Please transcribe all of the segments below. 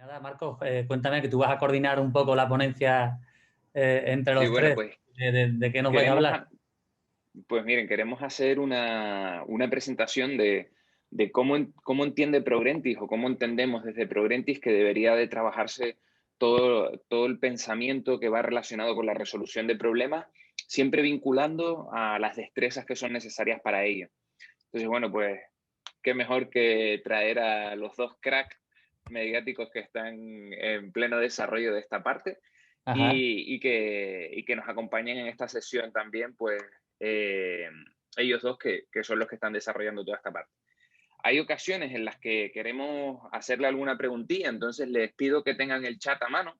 Nada, Marcos, cuéntame que tú vas a coordinar un poco la ponencia entre Sí, los bueno, tres. pues ¿De qué nos vais a queremos, hablar? ha- pues miren, queremos hacer una presentación de cómo entiende Progrentis o cómo entendemos desde Progrentis que debería de trabajarse todo el pensamiento que va relacionado con la resolución de problemas, siempre vinculando a las destrezas que son necesarias para ello. Entonces, bueno, pues qué mejor que traer a los dos cracks mediáticos que están en pleno desarrollo de esta parte Ajá, y que nos acompañen en esta sesión también, pues eh, ellos dos que son los que están desarrollando toda esta parte. Hay ocasiones en las que queremos hacerle alguna preguntilla, entonces les pido que tengan el chat a mano,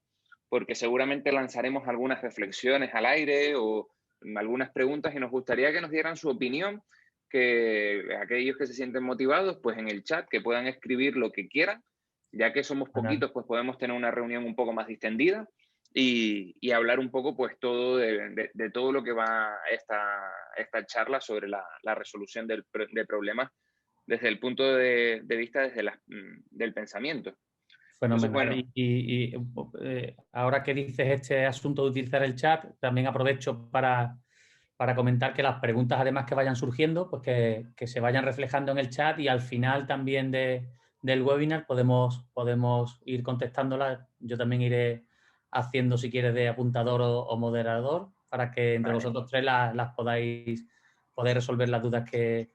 porque seguramente lanzaremos algunas reflexiones al aire o algunas preguntas y nos gustaría que nos dieran su opinión, que aquellos que se sienten motivados, pues en el chat, que puedan escribir lo que quieran, ya que somos genial. poquitos, pues podemos tener una reunión un poco más distendida y hablar un poco, pues todo de todo lo que va esta charla sobre la resolución de problemas desde el punto de vista del pensamiento. Entonces, Fenomenal. bueno, Ahora que dices este asunto de utilizar el chat, también aprovecho para comentar que las preguntas, además que vayan surgiendo, pues que se vayan reflejando en el chat y al final también del webinar podemos ir contestándolas. Yo también iré haciendo, si quieres, de apuntador o moderador para que entre vale, vosotros tres las podáis resolver las dudas que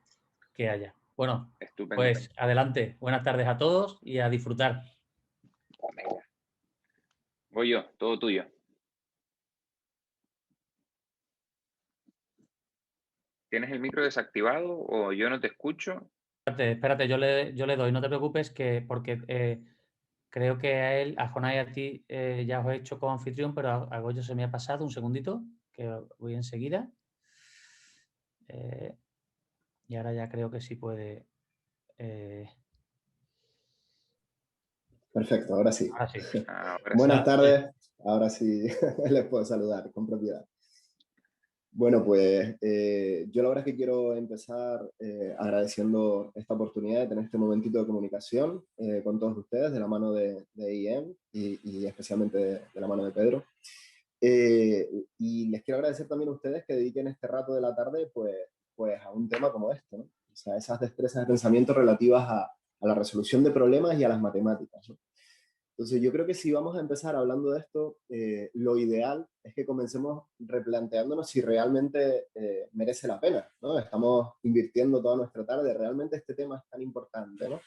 haya. Bueno, estupendo. pues adelante. Buenas tardes a todos y a disfrutar. Venga, voy yo, todo tuyo. ¿Tienes el micro desactivado o yo no te escucho? Espérate, yo le doy, no te preocupes, que porque creo que a él, a Jonás y a ti ya os he hecho como anfitrión, pero a Goyo se me ha pasado un segundito, que voy enseguida. Eh, y ahora ya creo que sí puede. eh, Perfecto, ahora sí. ahora sí. Ahora Buenas sí. tardes, ahora sí les puedo saludar con propiedad. Bueno, pues yo la verdad es que quiero empezar agradeciendo esta oportunidad de tener este momentito de comunicación con todos ustedes, de la mano de IEM y especialmente de la mano de Pedro. Y les quiero agradecer también a ustedes que dediquen este rato de la tarde pues a un tema como este, ¿no? O sea, esas destrezas de pensamiento relativas a la resolución de problemas y a las matemáticas, ¿no? Entonces yo creo que si vamos a empezar hablando de esto, lo ideal es que comencemos replanteándonos si realmente merece la pena, ¿no? Estamos invirtiendo toda nuestra tarde, realmente este tema es tan importante, ¿no?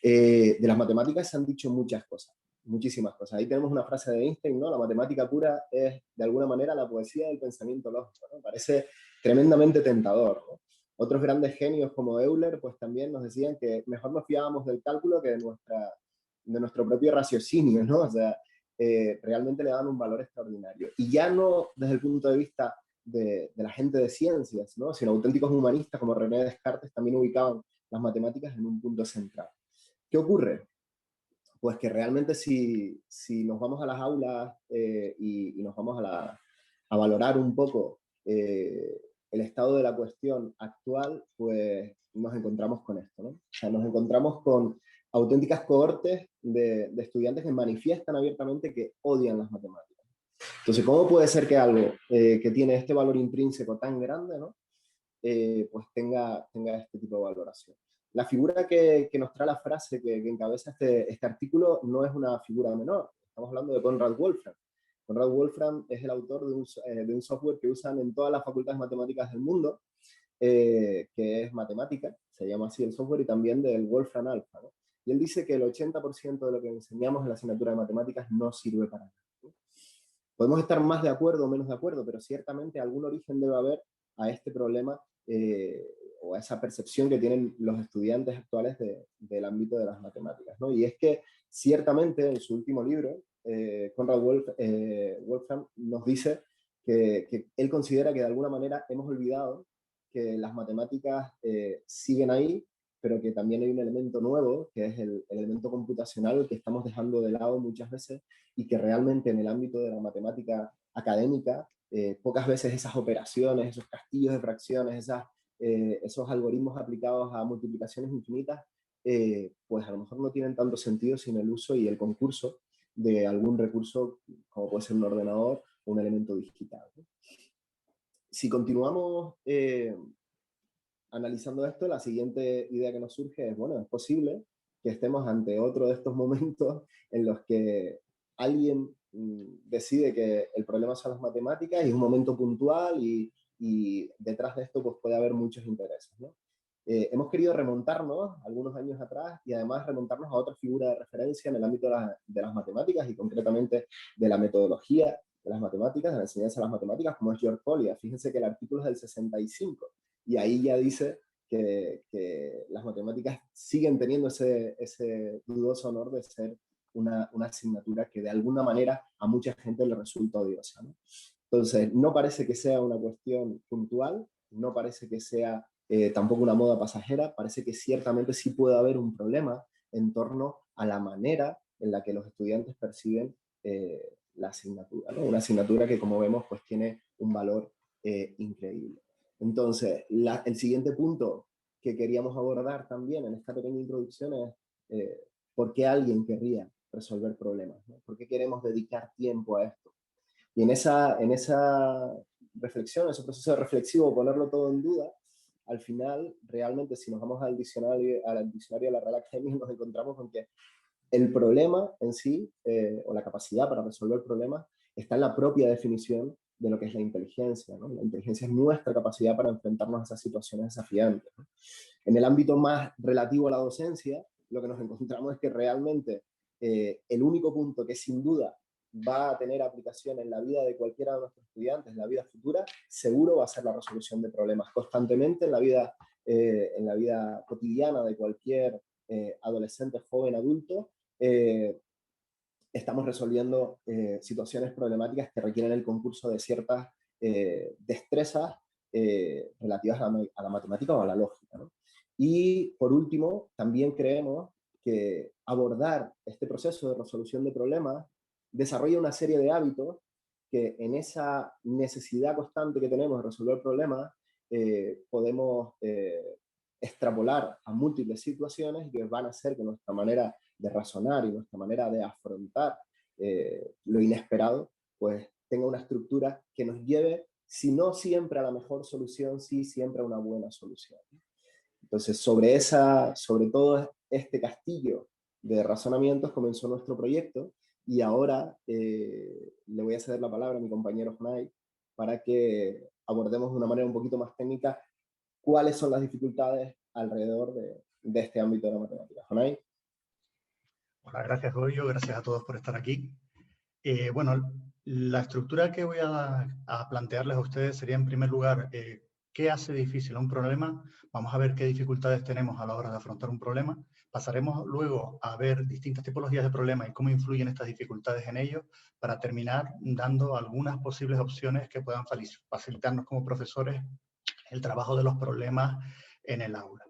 De las matemáticas se han dicho muchas cosas, muchísimas cosas. Ahí tenemos una frase de Einstein, ¿no? La matemática pura es, de alguna manera, la poesía del pensamiento lógico, ¿no? Parece tremendamente tentador, ¿no? Otros grandes genios como Euler, pues también nos decían que mejor nos fiábamos del cálculo que de nuestro propio raciocinio, ¿no? O sea, realmente le dan un valor extraordinario. Y ya no desde el punto de vista de la gente de ciencias, ¿no? Sino auténticos humanistas como René Descartes también ubicaban las matemáticas en un punto central. ¿Qué ocurre? Pues que realmente si nos vamos a las aulas y nos vamos a valorar un poco el estado de la cuestión actual, pues nos encontramos con esto, ¿no? O sea, nos encontramos con auténticas cohortes de estudiantes que manifiestan abiertamente que odian las matemáticas. Entonces, ¿cómo puede ser que algo que tiene este valor intrínseco tan grande, ¿no? Pues tenga este tipo de valoración? La figura que nos trae la frase que encabeza este artículo no es una figura menor. Estamos hablando de Conrad Wolfram. Conrad Wolfram es el autor de un software que usan en todas las facultades matemáticas del mundo, que es matemática, se llama así el software, y también del Wolfram Alpha, ¿no? Y él dice que el 80% de lo que enseñamos en la asignatura de matemáticas no sirve para nada, ¿no? Podemos estar más de acuerdo o menos de acuerdo, pero ciertamente algún origen debe haber a este problema o a esa percepción que tienen los estudiantes actuales del ámbito de las matemáticas, ¿no? Y es que ciertamente en su último libro, Wolfram nos dice que él considera que de alguna manera hemos olvidado que las matemáticas siguen ahí, pero que también hay un elemento nuevo, que es el elemento computacional, que estamos dejando de lado muchas veces y que realmente en el ámbito de la matemática académica, pocas veces esas operaciones, esos castillos de fracciones, esos algoritmos aplicados a multiplicaciones infinitas, pues a lo mejor no tienen tanto sentido sin el uso y el concurso de algún recurso, como puede ser un ordenador o un elemento digital, ¿no? Si continuamos analizando esto, la siguiente idea que nos surge es, bueno, es posible que estemos ante otro de estos momentos en los que alguien decide que el problema son las matemáticas y es un momento puntual y detrás de esto pues, puede haber muchos intereses, ¿no? Hemos querido remontarnos algunos años atrás y además remontarnos a otra figura de referencia en el ámbito de las matemáticas y concretamente de la metodología de las matemáticas, de la enseñanza de las matemáticas, como es George Polya. Fíjense que el artículo es del 65 y ahí ya dice que las matemáticas siguen teniendo ese dudoso honor de ser una asignatura que de alguna manera a mucha gente le resulta odiosa, ¿no? Entonces, no parece que sea una cuestión puntual, no parece que sea tampoco una moda pasajera, parece que ciertamente sí puede haber un problema en torno a la manera en la que los estudiantes perciben la asignatura, ¿no? Una asignatura que, como vemos, pues tiene un valor increíble. Entonces, el siguiente punto que queríamos abordar también en esta pequeña introducción es ¿por qué alguien querría resolver problemas, ¿no? ¿Por qué queremos dedicar tiempo a esto? Y en esa reflexión, ese proceso reflexivo, ponerlo todo en duda, al final, realmente, si nos vamos al diccionario de la Real Academia, nos encontramos con que el problema en sí, o la capacidad para resolver problemas, está en la propia definición de lo que es la inteligencia, ¿no? La inteligencia es nuestra capacidad para enfrentarnos a esas situaciones desafiantes, ¿no? En el ámbito más relativo a la docencia, lo que nos encontramos es que realmente el único punto que sin duda va a tener aplicación en la vida de cualquiera de nuestros estudiantes, en la vida futura, seguro va a ser la resolución de problemas. Constantemente en la vida cotidiana de cualquier adolescente, joven, adulto, estamos resolviendo situaciones problemáticas que requieren el concurso de ciertas destrezas relativas a la matemática o a la lógica, ¿no? Y por último, también creemos que abordar este proceso de resolución de problemas desarrolla una serie de hábitos que en esa necesidad constante que tenemos de resolver problemas podemos extrapolar a múltiples situaciones y que van a hacer que nuestra manera de razonar y nuestra manera de afrontar lo inesperado, pues tenga una estructura que nos lleve, si no siempre a la mejor solución, sí siempre a una buena solución. Entonces, sobre todo este castillo de razonamientos comenzó nuestro proyecto y ahora le voy a ceder la palabra a mi compañero Jonay para que abordemos de una manera un poquito más técnica cuáles son las dificultades alrededor de este ámbito de la matemática. Jonay. Hola, gracias Goyo, gracias a todos por estar aquí. Bueno, la estructura que voy a plantearles a ustedes sería en primer lugar, ¿qué hace difícil un problema? Vamos a ver qué dificultades tenemos a la hora de afrontar un problema. Pasaremos luego a ver distintas tipologías de problemas y cómo influyen estas dificultades en ellos, para terminar dando algunas posibles opciones que puedan facilitarnos como profesores el trabajo de los problemas en el aula.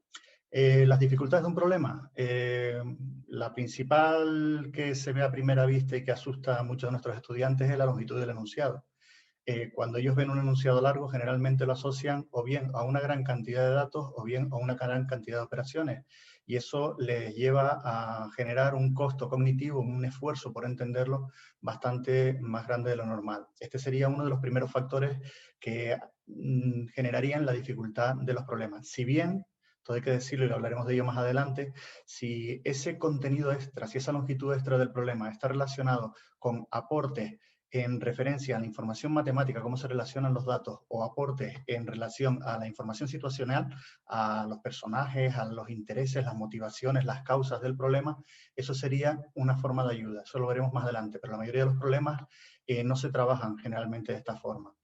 Las dificultades de un problema. La principal que se ve a primera vista y que asusta a muchos de nuestros estudiantes es la longitud del enunciado. Cuando ellos ven un enunciado largo, generalmente lo asocian o bien a una gran cantidad de datos o bien a una gran cantidad de operaciones. Y eso les lleva a generar un costo cognitivo, un esfuerzo por entenderlo bastante más grande de lo normal. Este sería uno de los primeros factores que generarían la dificultad de los problemas. Si bien, todo hay que decirlo y hablaremos de ello más adelante, si ese contenido extra, si esa longitud extra del problema está relacionado con aportes en referencia a la información matemática, cómo se relacionan los datos, o aportes en relación a la información situacional, a los personajes, a los intereses, las motivaciones, las causas del problema, eso sería una forma de ayuda. Eso lo veremos más adelante, pero la mayoría de los problemas no se trabajan generalmente de esta forma.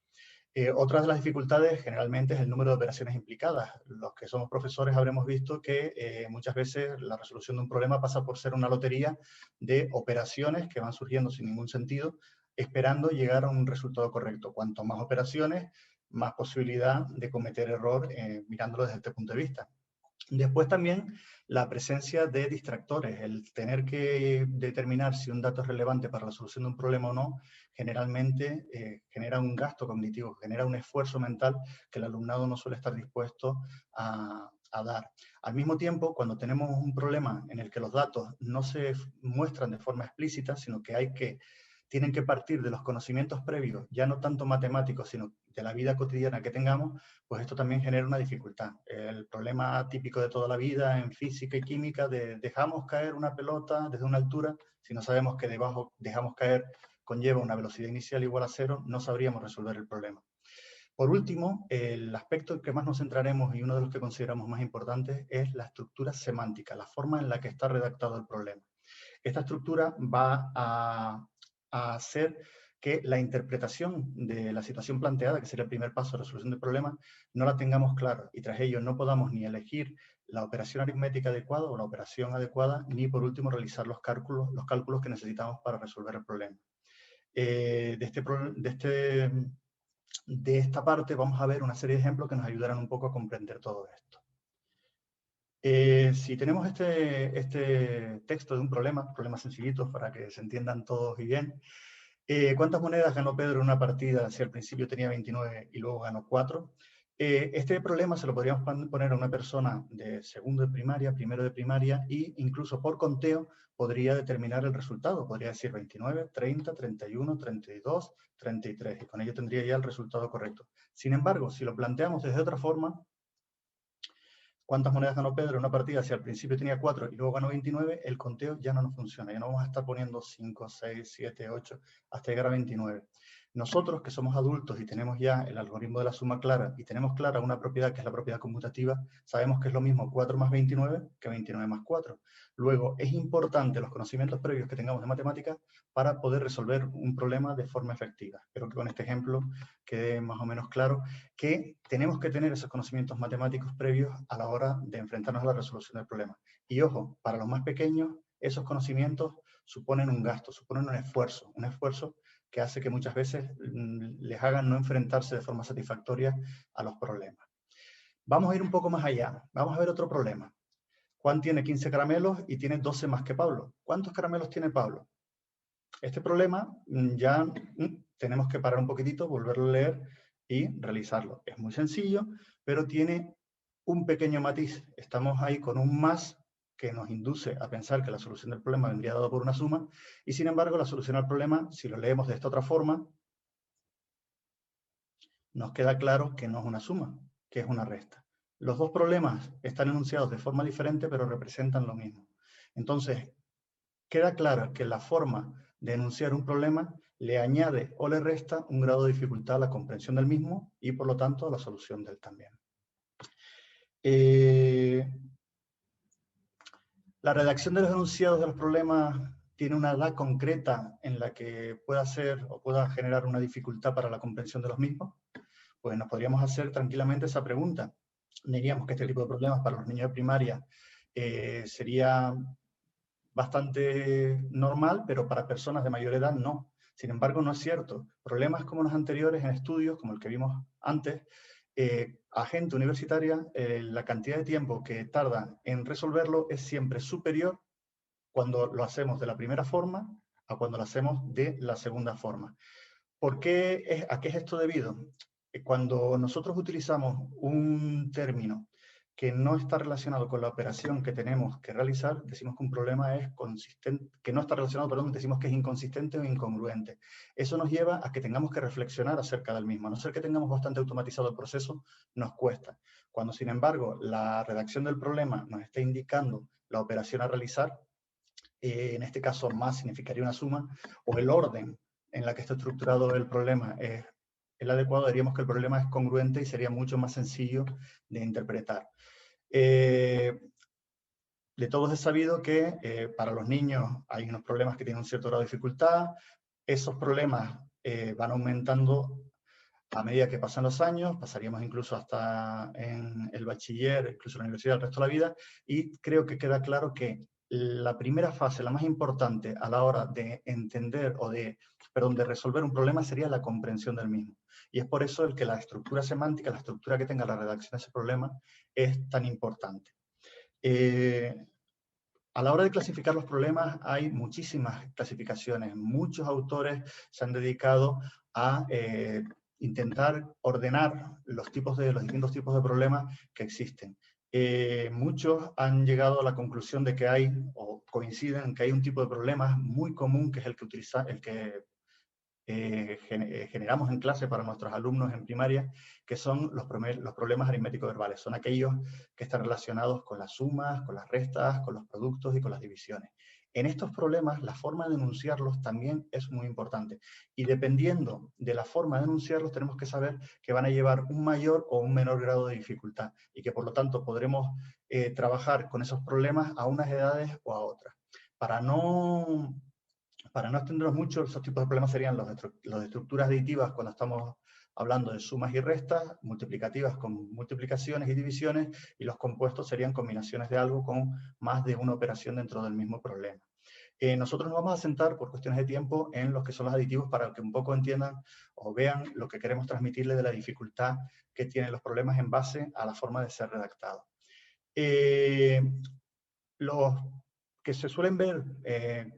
Otra de las dificultades generalmente es el número de operaciones implicadas. Los que somos profesores habremos visto que muchas veces la resolución de un problema pasa por ser una lotería de operaciones que van surgiendo sin ningún sentido, esperando llegar a un resultado correcto. Cuanto más operaciones, más posibilidad de cometer error mirándolo desde este punto de vista. Después también la presencia de distractores, el tener que determinar si un dato es relevante para la solución de un problema o no, generalmente genera un gasto cognitivo, genera un esfuerzo mental que el alumnado no suele estar dispuesto a a dar. Al mismo tiempo, cuando tenemos un problema en el que los datos no se muestran de forma explícita, sino que tienen que partir de los conocimientos previos, ya no tanto matemáticos, sino de la vida cotidiana que tengamos, pues esto también genera una dificultad. El problema típico de toda la vida en física y química de dejamos caer una pelota desde una altura, si no sabemos que debajo dejamos caer conlleva una velocidad inicial igual a 0, no sabríamos resolver el problema. Por último, el aspecto que más nos centraremos y uno de los que consideramos más importantes es la estructura semántica, la forma en la que está redactado el problema. Esta estructura va a hacer que la interpretación de la situación planteada, que sería el primer paso de resolución del problema, no la tengamos clara y tras ello no podamos ni elegir la operación aritmética adecuada o la operación adecuada, ni por último realizar los cálculos que necesitamos para resolver el problema. De esta parte vamos a ver una serie de ejemplos que nos ayudarán un poco a comprender todo esto. Si tenemos este texto de un problema sencillito para que se entiendan todos y bien. ¿Cuántas monedas ganó Pedro en una partida si al principio tenía 29 y luego ganó 4? Este problema se lo podríamos poner a una persona de segundo de primaria, primero de primaria, e incluso por conteo podría determinar el resultado. Podría decir 29, 30, 31, 32, 33, y con ello tendría ya el resultado correcto. Sin embargo, si lo planteamos desde otra forma, ¿cuántas monedas ganó Pedro en una partida si al principio tenía 4 y luego ganó 29? El conteo ya no nos funciona, ya no vamos a estar poniendo 5, 6, 7, 8, hasta llegar a 29. Nosotros, que somos adultos y tenemos ya el algoritmo de la suma clara y tenemos clara una propiedad que es la propiedad conmutativa, sabemos que es lo mismo 4 más 29 que 29 más 4. Luego, es importante los conocimientos previos que tengamos de matemáticas para poder resolver un problema de forma efectiva. Espero que con este ejemplo quede más o menos claro que tenemos que tener esos conocimientos matemáticos previos a la hora de enfrentarnos a la resolución del problema. Y ojo, para los más pequeños, esos conocimientos suponen un gasto, suponen un esfuerzo que hace que muchas veces les hagan no enfrentarse de forma satisfactoria a los problemas. Vamos a ir un poco más allá. Vamos a ver otro problema. Juan tiene 15 caramelos y tiene 12 más que Pablo. ¿Cuántos caramelos tiene Pablo? Este problema ya tenemos que parar un poquitito, volverlo a leer y realizarlo. Es muy sencillo, pero tiene un pequeño matiz. Estamos ahí con un más que nos induce a pensar que la solución del problema vendría dado por una suma, y sin embargo la solución al problema, si lo leemos de esta otra forma, nos queda claro que no es una suma, que es una resta. Los dos problemas están enunciados de forma diferente, pero representan lo mismo. Entonces, queda claro que la forma de enunciar un problema le añade o le resta un grado de dificultad a la comprensión del mismo y, por lo tanto, a la solución del también. La redacción de los enunciados de los problemas tiene una edad concreta en la que pueda ser o pueda generar una dificultad para la comprensión de los mismos. Pues nos podríamos hacer tranquilamente esa pregunta. Diríamos que este tipo de problemas para los niños de primaria sería bastante normal, pero para personas de mayor edad no. Sin embargo, no es cierto. Problemas como los anteriores en estudios, como el que vimos antes, a gente universitaria, la cantidad de tiempo que tarda en resolverlo es siempre superior cuando lo hacemos de la primera forma a cuando lo hacemos de la segunda forma. ¿A qué es esto debido? Cuando nosotros utilizamos un término que no está relacionado con la operación que tenemos que realizar, decimos que un problema es consistente, que no está relacionado, perdón, decimos que es inconsistente o incongruente. Eso nos lleva a que tengamos que reflexionar acerca del mismo. A no ser que tengamos bastante automatizado el proceso, nos cuesta. Cuando, sin embargo, la redacción del problema nos está indicando la operación a realizar, en este caso más significaría una suma, o el orden en la que está estructurado el problema es el adecuado, diríamos que el problema es congruente y sería mucho más sencillo de interpretar. De todos es sabido que para los niños hay unos problemas que tienen un cierto grado de dificultad. Esos problemas van aumentando a medida que pasan los años, pasaríamos incluso hasta en el bachiller, incluso en la universidad el resto de la vida, y creo que queda claro que la primera fase, la más importante a la hora de entender o de resolver un problema sería la comprensión del mismo. Y es por eso el que la estructura semántica, la estructura que tenga la redacción de ese problema, es tan importante. A la hora de clasificar los problemas hay muchísimas clasificaciones. Muchos autores se han dedicado a intentar ordenar los distintos tipos de problemas que existen. muchos han llegado a la conclusión de que hay, o coinciden en que hay un tipo de problemas muy común, que es el que generamos en clase para nuestros alumnos en primaria, que son los problemas aritméticos verbales. Son aquellos que están relacionados con las sumas, con las restas, con los productos y con las divisiones. En estos problemas, la forma de enunciarlos también es muy importante. Y dependiendo de la forma de enunciarlos, tenemos que saber que van a llevar un mayor o un menor grado de dificultad y que, por lo tanto, podremos trabajar con esos problemas a unas edades o a otras. Para no extendernos mucho, esos tipos de problemas serían los de estructuras aditivas cuando estamos hablando de sumas y restas, multiplicativas con multiplicaciones y divisiones, y los compuestos serían combinaciones de algo con más de una operación dentro del mismo problema. Nosotros nos vamos a centrar, por cuestiones de tiempo, en los que son los aditivos para que un poco entiendan o vean lo que queremos transmitirles de la dificultad que tienen los problemas en base a la forma de ser redactados. Los que se suelen ver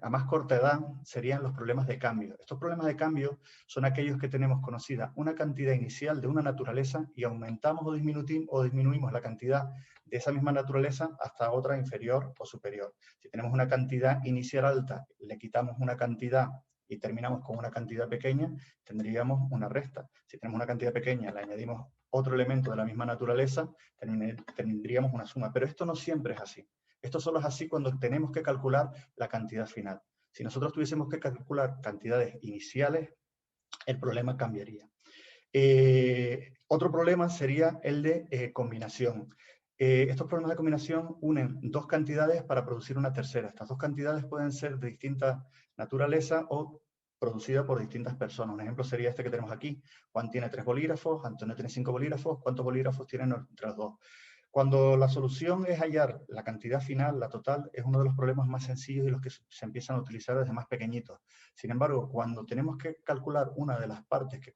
a más corta edad serían los problemas de cambio. Estos problemas de cambio son aquellos que tenemos conocida una cantidad inicial de una naturaleza y aumentamos o disminuimos la cantidad de esa misma naturaleza hasta otra inferior o superior. Si tenemos una cantidad inicial alta, le quitamos una cantidad y terminamos con una cantidad pequeña, tendríamos una resta. Si tenemos una cantidad pequeña, le añadimos otro elemento de la misma naturaleza, tendríamos una suma. Pero esto no siempre es así. Esto solo es así cuando tenemos que calcular la cantidad final. Si nosotros tuviésemos que calcular cantidades iniciales, el problema cambiaría. Otro problema sería el de combinación. Estos problemas de combinación unen dos cantidades para producir una tercera. Estas dos cantidades pueden ser de distinta naturaleza o producida por distintas personas. Un ejemplo sería este que tenemos aquí. Juan tiene 3 bolígrafos, Antonio tiene 5 bolígrafos. ¿Cuántos bolígrafos tienen entre los dos? Cuando la solución es hallar la cantidad final, la total, es uno de los problemas más sencillos y los que se empiezan a utilizar desde más pequeñitos. Sin embargo, cuando tenemos que calcular una de las partes que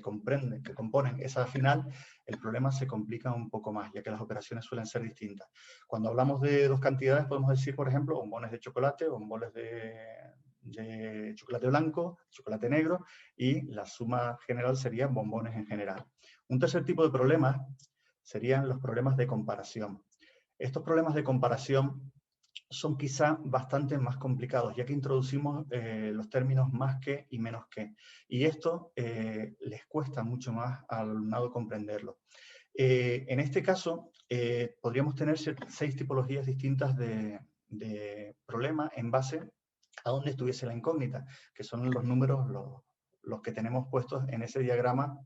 componen esa final, el problema se complica un poco más, ya que las operaciones suelen ser distintas. Cuando hablamos de dos cantidades, podemos decir, por ejemplo, bombones de chocolate, bombones de chocolate blanco, chocolate negro, y la suma general sería bombones en general. Un tercer tipo de problemas serían los problemas de comparación. Estos problemas de comparación son quizá bastante más complicados, ya que introducimos los términos más que y menos que. Y esto les cuesta mucho más al alumnado comprenderlo. En este caso, podríamos tener 6 tipologías distintas de problemas en base a donde estuviese la incógnita, que son los números, los que tenemos puestos en ese diagrama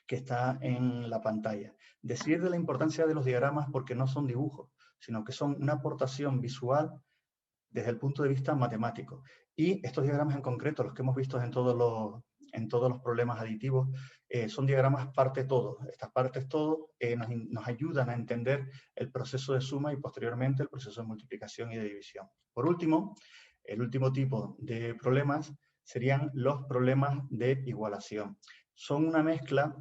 que está en la pantalla. Decir de la importancia de los diagramas porque no son dibujos, sino que son una aportación visual desde el punto de vista matemático. Y estos diagramas en concreto, los que hemos visto en todos los problemas aditivos, son diagramas parte-todo. Estas partes-todo nos ayudan a entender el proceso de suma y posteriormente el proceso de multiplicación y de división. Por último, el último tipo de problemas serían los problemas de igualación. Son una mezcla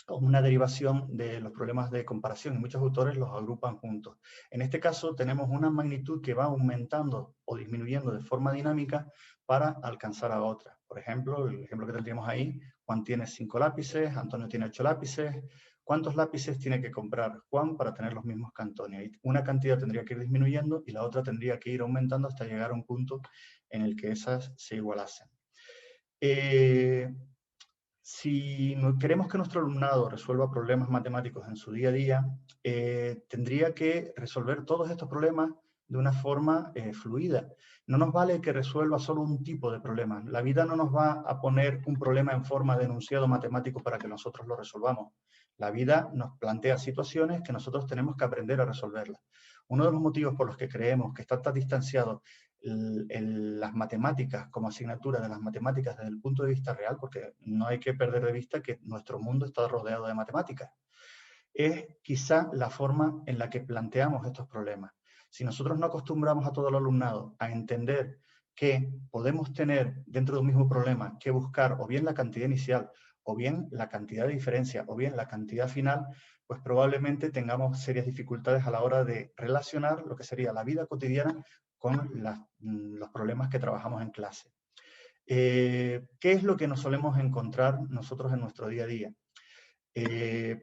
o una derivación de los problemas de comparación y muchos autores los agrupan juntos. En este caso tenemos una magnitud que va aumentando o disminuyendo de forma dinámica para alcanzar a otra. Por ejemplo, el ejemplo que tendríamos ahí, Juan tiene 5 lápices, Antonio tiene 8 lápices. ¿Cuántos lápices tiene que comprar Juan para tener los mismos que Antonio? Y una cantidad tendría que ir disminuyendo y la otra tendría que ir aumentando hasta llegar a un punto en el que esas se igualasen. Si queremos que nuestro alumnado resuelva problemas matemáticos en su día a día, tendría que resolver todos estos problemas de una forma fluida. No nos vale que resuelva solo un tipo de problema. La vida no nos va a poner un problema en forma de enunciado matemático para que nosotros lo resolvamos. La vida nos plantea situaciones que nosotros tenemos que aprender a resolverlas. Uno de los motivos por los que creemos que está tan distanciado las matemáticas como asignatura de las matemáticas desde el punto de vista real, porque no hay que perder de vista que nuestro mundo está rodeado de matemáticas, es quizá la forma en la que planteamos estos problemas. Si nosotros no acostumbramos a todo el alumnado a entender que podemos tener dentro de un mismo problema que buscar o bien la cantidad inicial, o bien la cantidad de diferencia, o bien la cantidad final, pues probablemente tengamos serias dificultades a la hora de relacionar lo que sería la vida cotidiana con los problemas que trabajamos en clase. ¿Qué es lo que nos solemos encontrar nosotros en nuestro día a día?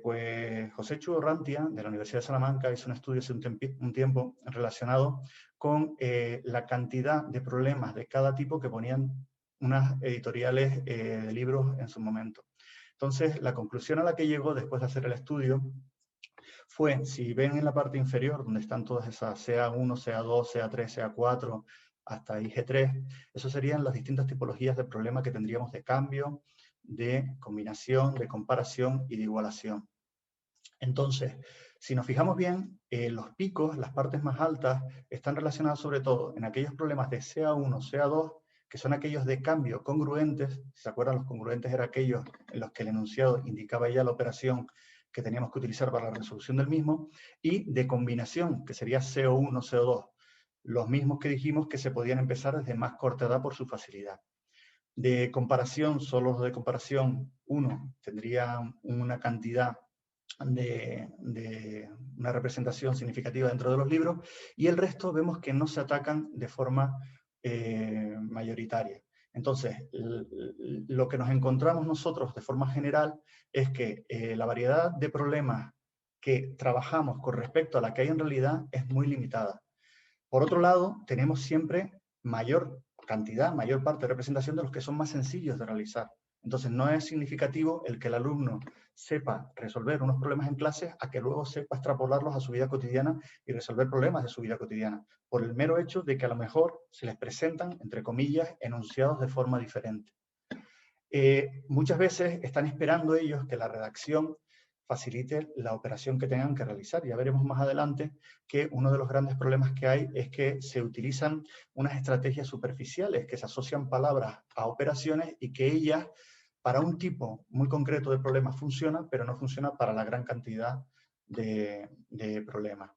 Pues José Chu Orrantia, de la Universidad de Salamanca, hizo un estudio hace un tiempo relacionado con la cantidad de problemas de cada tipo que ponían unas editoriales de libros en su momento. Entonces, la conclusión a la que llegó después de hacer el estudio fue, si ven en la parte inferior, donde están todas esas CA1, CA2, CA3, CA4, hasta IG3, eso serían las distintas tipologías de problema que tendríamos de cambio, de combinación, de comparación y de igualación. Entonces, si nos fijamos bien, los picos, las partes más altas, están relacionadas sobre todo en aquellos problemas de CA1, CA2, que son aquellos de cambio congruentes. Si se acuerdan, los congruentes eran aquellos en los que el enunciado indicaba ya la operación que teníamos que utilizar para la resolución del mismo, y de combinación, que sería CO1, CO2, los mismos que dijimos que se podían empezar desde más corta edad por su facilidad. De comparación, solo los de comparación, uno tendría una cantidad de una representación significativa dentro de los libros, y el resto vemos que no se atacan de forma mayoritaria. Entonces, lo que nos encontramos nosotros de forma general es que la variedad de problemas que trabajamos con respecto a la que hay en realidad es muy limitada. Por otro lado, tenemos siempre mayor cantidad, mayor parte de representación de los que son más sencillos de realizar. Entonces, no es significativo el que el alumno sepa resolver unos problemas en clase a que luego sepa extrapolarlos a su vida cotidiana y resolver problemas de su vida cotidiana, por el mero hecho de que a lo mejor se les presentan, entre comillas, enunciados de forma diferente. Muchas veces están esperando ellos que la redacción facilite la operación que tengan que realizar. Ya veremos más adelante que uno de los grandes problemas que hay es que se utilizan unas estrategias superficiales, que se asocian palabras a operaciones y que ellas, para un tipo muy concreto de problemas, funcionan, pero no funcionan para la gran cantidad de problemas.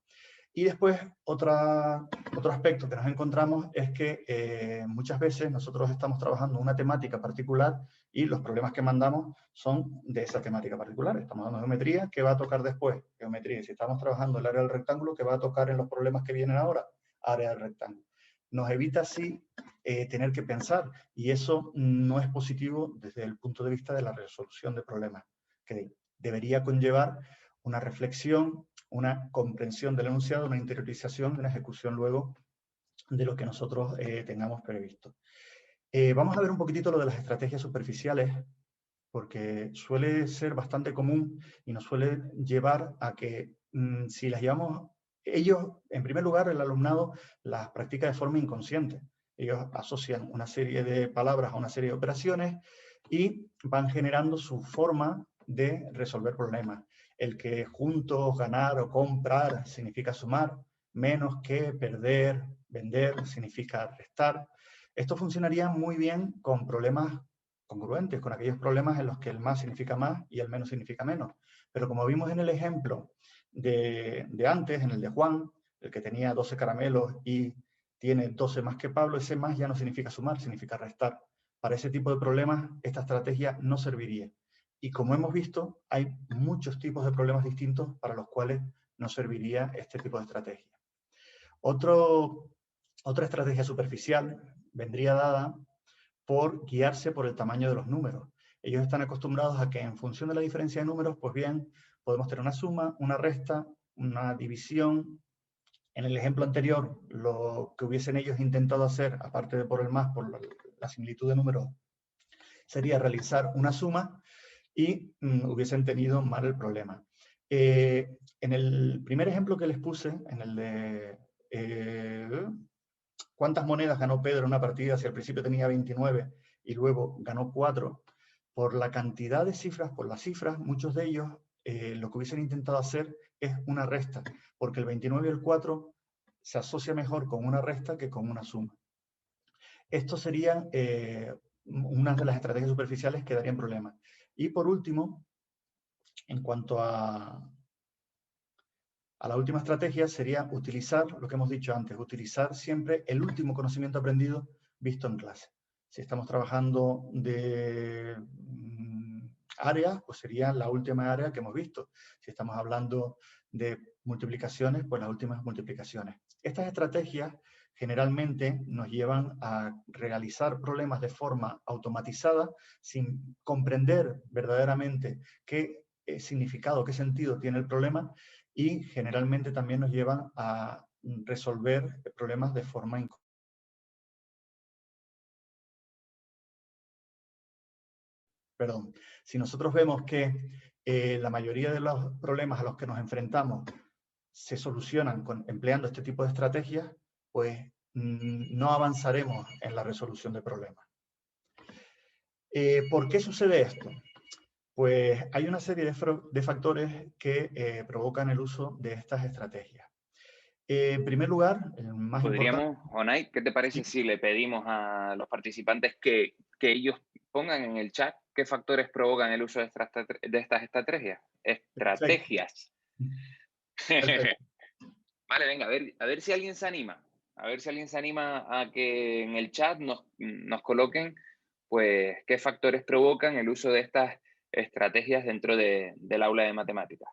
Y después, otro aspecto que nos encontramos es que muchas veces nosotros estamos trabajando una temática particular y los problemas que mandamos son de esa temática particular. Estamos dando geometría, ¿qué va a tocar después? Geometría. Si estamos trabajando el área del rectángulo, ¿qué va a tocar en los problemas que vienen ahora? Área del rectángulo. Nos evita así tener que pensar, y eso no es positivo desde el punto de vista de la resolución de problemas, que debería conllevar una reflexión, una comprensión del enunciado, una interiorización y una ejecución luego de lo que nosotros tengamos previsto. Vamos a ver un poquitito lo de las estrategias superficiales, porque suele ser bastante común y nos suele llevar a que si las llevamos, ellos, en primer lugar, el alumnado las practica de forma inconsciente. Ellos asocian una serie de palabras a una serie de operaciones y van generando su forma de resolver problemas. El que juntos, ganar o comprar significa sumar, menos que perder, vender significa restar. Esto funcionaría muy bien con problemas congruentes, con aquellos problemas en los que el más significa más y el menos significa menos. Pero como vimos en el ejemplo de antes, en el de Juan, el que tenía 12 caramelos y tiene 12 más que Pablo, ese más ya no significa sumar, significa restar. Para ese tipo de problemas, esta estrategia no serviría. Y como hemos visto, hay muchos tipos de problemas distintos para los cuales no serviría este tipo de estrategia. Otra estrategia superficial vendría dada por guiarse por el tamaño de los números. Ellos están acostumbrados a que en función de la diferencia de números, pues bien, podemos tener una suma, una resta, una división. En el ejemplo anterior, lo que hubiesen ellos intentado hacer, aparte de por el más, por la similitud de números, sería realizar una suma y hubiesen tenido mal el problema. En el primer ejemplo que les puse, en el de ¿cuántas monedas ganó Pedro en una partida si al principio tenía 29 y luego ganó 4? Por la cantidad de cifras, por las cifras, muchos de ellos lo que hubiesen intentado hacer es una resta, porque el 29 y el 4 se asocia mejor con una resta que con una suma. Esto sería una de las estrategias superficiales que darían problemas. Y por último, en cuanto a la última estrategia, sería utilizar lo que hemos dicho antes, utilizar siempre el último conocimiento aprendido visto en clase. Si estamos trabajando de áreas, pues sería la última área que hemos visto. Si estamos hablando de multiplicaciones, pues las últimas multiplicaciones. Estas estrategias generalmente nos llevan a realizar problemas de forma automatizada sin comprender verdaderamente que significado, qué sentido tiene el problema, y generalmente también nos llevan a resolver problemas de forma incorrecta. Perdón, si nosotros vemos que la mayoría de los problemas a los que nos enfrentamos se solucionan empleando este tipo de estrategias, pues no avanzaremos en la resolución de problemas. ¿Por qué sucede esto? Pues hay una serie de factores que provocan el uso de estas estrategias. En primer lugar, el más importante... Jonay, ¿qué te parece si le pedimos a los participantes que ellos pongan en el chat qué factores provocan el uso de estas estrategias? Estrategias. Vale, venga, a ver si alguien se anima. A ver si alguien se anima a que en el chat nos coloquen pues qué factores provocan el uso de estas estrategias dentro del aula de matemáticas.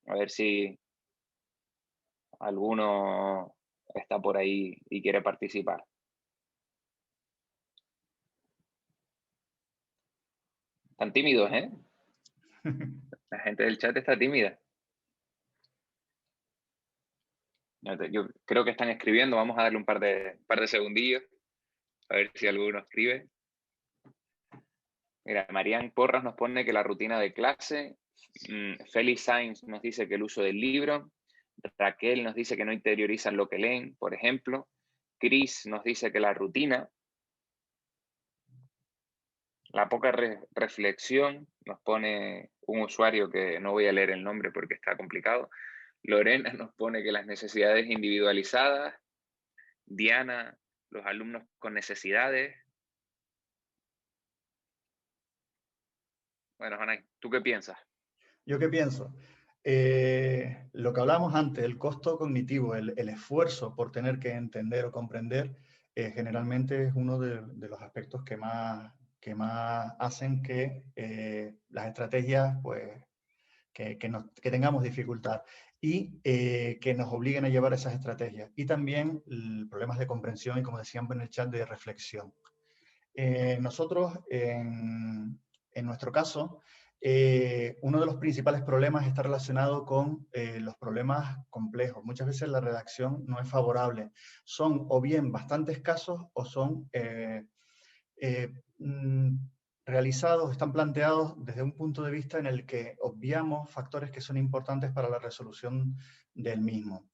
A ver si alguno está por ahí y quiere participar. Están tímidos, ¿eh? La gente del chat está tímida. Yo creo que están escribiendo. Vamos a darle un par de segundillos. A ver si alguno escribe. Mira, Marian Porras nos pone que la rutina de clase. Félix Sainz nos dice que el uso del libro. Raquel nos dice que no interiorizan lo que leen, por ejemplo. Chris nos dice que la rutina. La poca reflexión, nos pone un usuario que no voy a leer el nombre porque está complicado. Lorena nos pone que las necesidades individualizadas. Diana, los alumnos con necesidades. Bueno, Jonay, ¿tú qué piensas? ¿Yo qué pienso? Lo que hablábamos antes, el costo cognitivo, el esfuerzo por tener que entender o comprender, generalmente es uno de los aspectos que más hacen que las estrategias, pues, que tengamos dificultad y que nos obliguen a llevar esas estrategias. Y también problemas de comprensión y, como decían en el chat, de reflexión. Nosotros, en nuestro caso, uno de los principales problemas está relacionado con los problemas complejos. Muchas veces la redacción no es favorable. Son o bien bastantes casos o son realizados, están planteados desde un punto de vista en el que obviamos factores que son importantes para la resolución del mismo.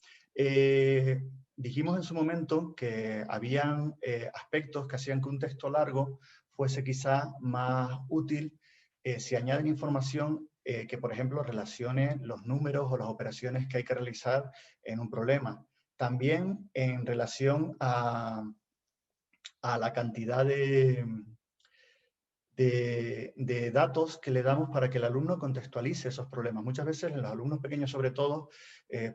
Dijimos en su momento que habían aspectos que hacían que un texto largo fuese quizá más útil si añaden información que, por ejemplo, relacione los números o las operaciones que hay que realizar en un problema. También en relación a la cantidad de datos que le damos para que el alumno contextualice esos problemas. Muchas veces en los alumnos pequeños, sobre todo,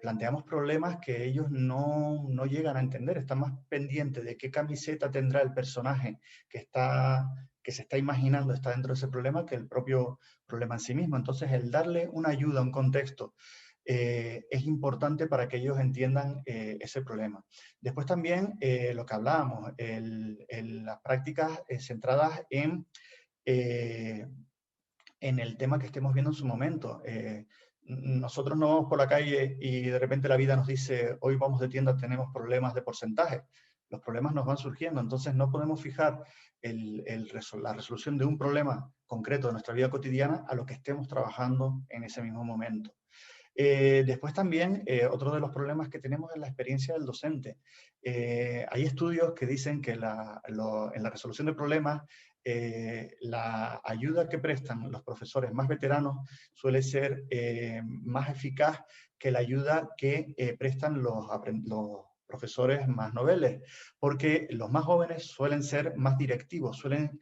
planteamos problemas que ellos no llegan a entender, están más pendientes de qué camiseta tendrá el personaje que se está imaginando está dentro de ese problema que el propio problema en sí mismo. Entonces, el darle una ayuda, un contexto, es importante para que ellos entiendan ese problema. Después también lo que hablábamos, las prácticas centradas en el tema que estemos viendo en su momento. Nosotros no vamos por la calle y de repente la vida nos dice, hoy vamos de tienda, tenemos problemas de porcentaje. Los problemas nos van surgiendo, entonces no podemos fijar la resolución de un problema concreto de nuestra vida cotidiana a lo que estemos trabajando en ese mismo momento. Después también, otro de los problemas que tenemos es la experiencia del docente. Hay estudios que dicen que en la resolución de problemas, la ayuda que prestan los profesores más veteranos suele ser más eficaz que la ayuda que prestan los profesores más noveles, porque los más jóvenes suelen ser más directivos, suelen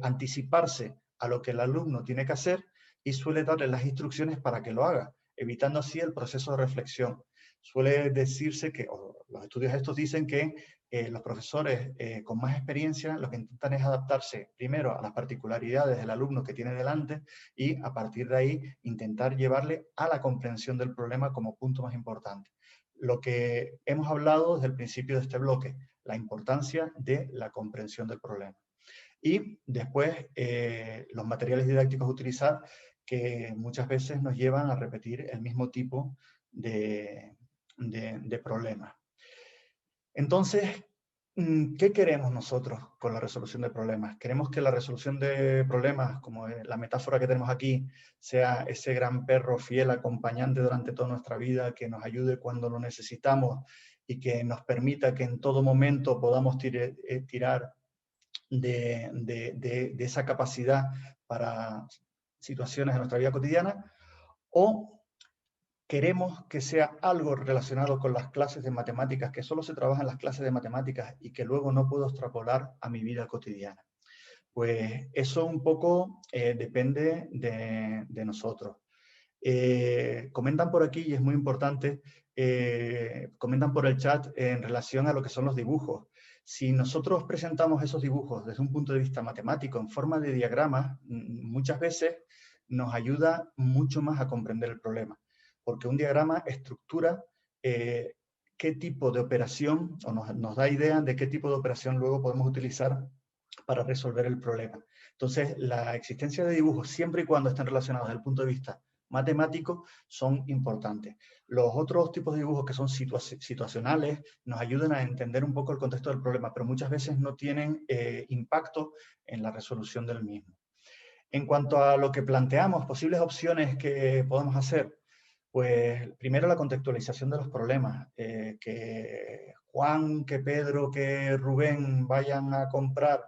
anticiparse a lo que el alumno tiene que hacer y suele darle las instrucciones para que lo haga, evitando así el proceso de reflexión. Suele decirse que, o los estudios estos dicen que los profesores con más experiencia lo que intentan es adaptarse primero a las particularidades del alumno que tiene delante y a partir de ahí intentar llevarle a la comprensión del problema como punto más importante. Lo que hemos hablado desde el principio de este bloque, la importancia de la comprensión del problema. Y después los materiales didácticos a utilizar, que muchas veces nos llevan a repetir el mismo tipo de problemas. Entonces, ¿qué queremos nosotros con la resolución de problemas? Queremos que la resolución de problemas, como la metáfora que tenemos aquí, sea ese gran perro fiel acompañante durante toda nuestra vida, que nos ayude cuando lo necesitamos y que nos permita que en todo momento podamos tirar de esa capacidad para situaciones de nuestra vida cotidiana, o queremos que sea algo relacionado con las clases de matemáticas, que solo se trabaja en las clases de matemáticas y que luego no puedo extrapolar a mi vida cotidiana. Pues eso un poco depende de nosotros. Comentan por aquí, y es muy importante, comentan por el chat en relación a lo que son los dibujos. Si nosotros presentamos esos dibujos desde un punto de vista matemático, en forma de diagramas, muchas veces nos ayuda mucho más a comprender el problema, porque un diagrama estructura qué tipo de operación, o nos da idea de qué tipo de operación luego podemos utilizar para resolver el problema. Entonces, la existencia de dibujos, siempre y cuando estén relacionados desde el punto de vista matemático, son importantes. Los otros tipos de dibujos que son situacionales nos ayudan a entender un poco el contexto del problema, pero muchas veces no tienen impacto en la resolución del mismo. En cuanto a lo que planteamos, posibles opciones que podemos hacer, pues primero la contextualización de los problemas, que Juan, que Pedro, que Rubén vayan a comprar,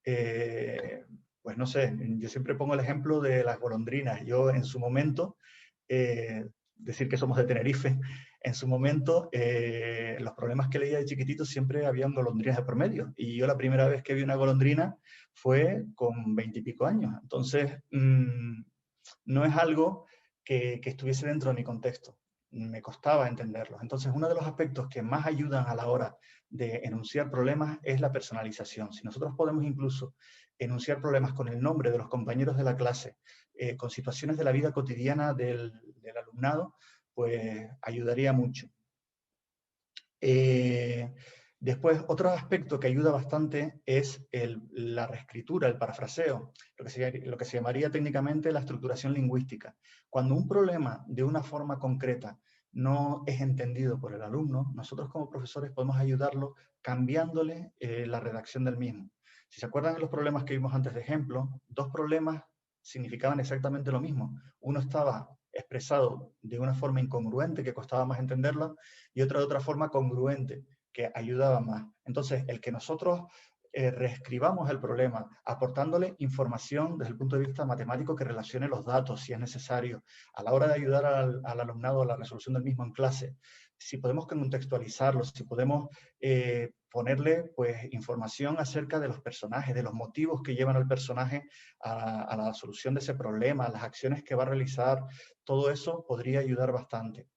pues no sé, yo siempre pongo el ejemplo de las golondrinas. Yo en su momento, decir que somos de Tenerife, en su momento los problemas que leía de chiquitito siempre habían golondrinas de por medio, y yo la primera vez que vi una golondrina fue con 20 y pico años. Entonces, no es algo que estuviese dentro de mi contexto. Me costaba entenderlo. Entonces, uno de los aspectos que más ayudan a la hora de enunciar problemas es la personalización. Si nosotros podemos incluso enunciar problemas con el nombre de los compañeros de la clase, con situaciones de la vida cotidiana del alumnado, pues ayudaría mucho. Después, otro aspecto que ayuda bastante es la reescritura, el parafraseo, lo que se llamaría técnicamente la estructuración lingüística. Cuando un problema de una forma concreta no es entendido por el alumno, nosotros como profesores podemos ayudarlo cambiándole la redacción del mismo. Si se acuerdan de los problemas que vimos antes de ejemplo, dos problemas significaban exactamente lo mismo. Uno estaba expresado de una forma incongruente, que costaba más entenderlo, y otro de otra forma congruente, que ayudaba más. Entonces, el que nosotros reescribamos el problema, aportándole información desde el punto de vista matemático que relacione los datos, si es necesario, a la hora de ayudar al alumnado a la resolución del mismo en clase, si podemos contextualizarlo, si podemos ponerle pues, información acerca de los personajes, de los motivos que llevan al personaje a la solución de ese problema, las acciones que va a realizar, todo eso podría ayudar bastante.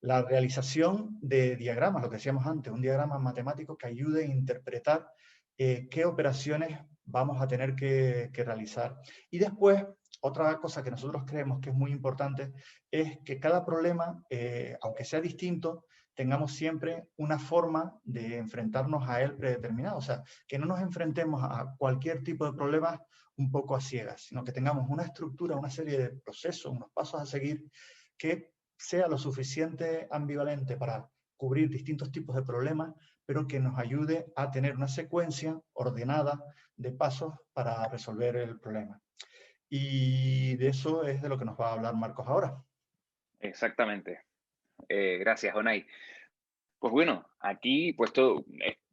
La realización de diagramas, lo que decíamos antes, un diagrama matemático que ayude a interpretar qué operaciones vamos a tener que realizar. Y después, otra cosa que nosotros creemos que es muy importante es que cada problema, aunque sea distinto, tengamos siempre una forma de enfrentarnos a él predeterminada. O sea, que no nos enfrentemos a cualquier tipo de problemas un poco a ciegas, sino que tengamos una estructura, una serie de procesos, unos pasos a seguir que sea lo suficiente ambivalente para cubrir distintos tipos de problemas, pero que nos ayude a tener una secuencia ordenada de pasos para resolver el problema. Y de eso es de lo que nos va a hablar Marcos ahora. Exactamente. Gracias, Onay. Pues bueno, aquí pues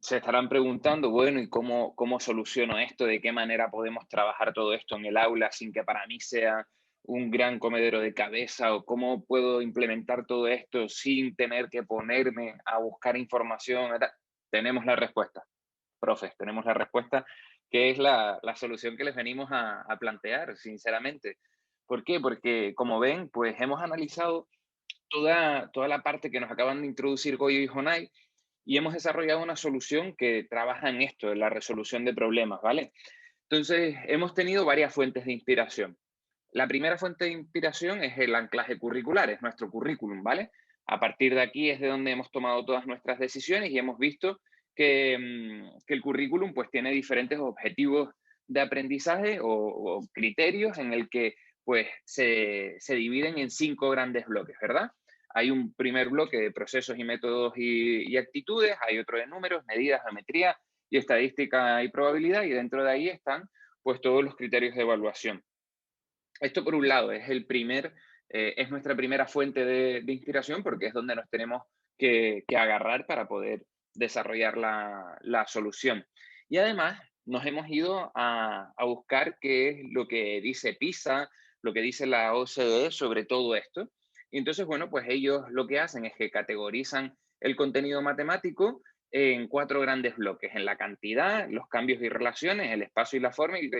se estarán preguntando, bueno, ¿y cómo soluciono esto? ¿De qué manera podemos trabajar todo esto en el aula sin que para mí sea un gran comedero de cabeza? ¿O cómo puedo implementar todo esto sin tener que ponerme a buscar información? Tenemos la respuesta, profes, tenemos la respuesta, que es la solución que les venimos a plantear, sinceramente. ¿Por qué? Porque, como ven, pues hemos analizado toda la parte que nos acaban de introducir Goyo y Jonay, y hemos desarrollado una solución que trabaja en esto, en la resolución de problemas, ¿vale? Entonces, hemos tenido varias fuentes de inspiración. La primera fuente de inspiración es el anclaje curricular, es nuestro currículum, ¿vale? A partir de aquí es de donde hemos tomado todas nuestras decisiones y hemos visto que el currículum pues tiene diferentes objetivos de aprendizaje o criterios en el que pues se dividen en 5 grandes bloques, ¿verdad? Hay un primer bloque de procesos y métodos y actitudes, hay otro de números, medidas, geometría y estadística y probabilidad, y dentro de ahí están pues todos los criterios de evaluación. Esto por un lado es es nuestra primera fuente de inspiración, porque es donde nos tenemos que agarrar para poder desarrollar la solución. Y además nos hemos ido a buscar qué es lo que dice PISA, lo que dice la OCDE sobre todo esto. Y entonces, bueno, pues ellos lo que hacen es que categorizan el contenido matemático en 4 grandes bloques: en la cantidad, los cambios y relaciones, el espacio y la forma, y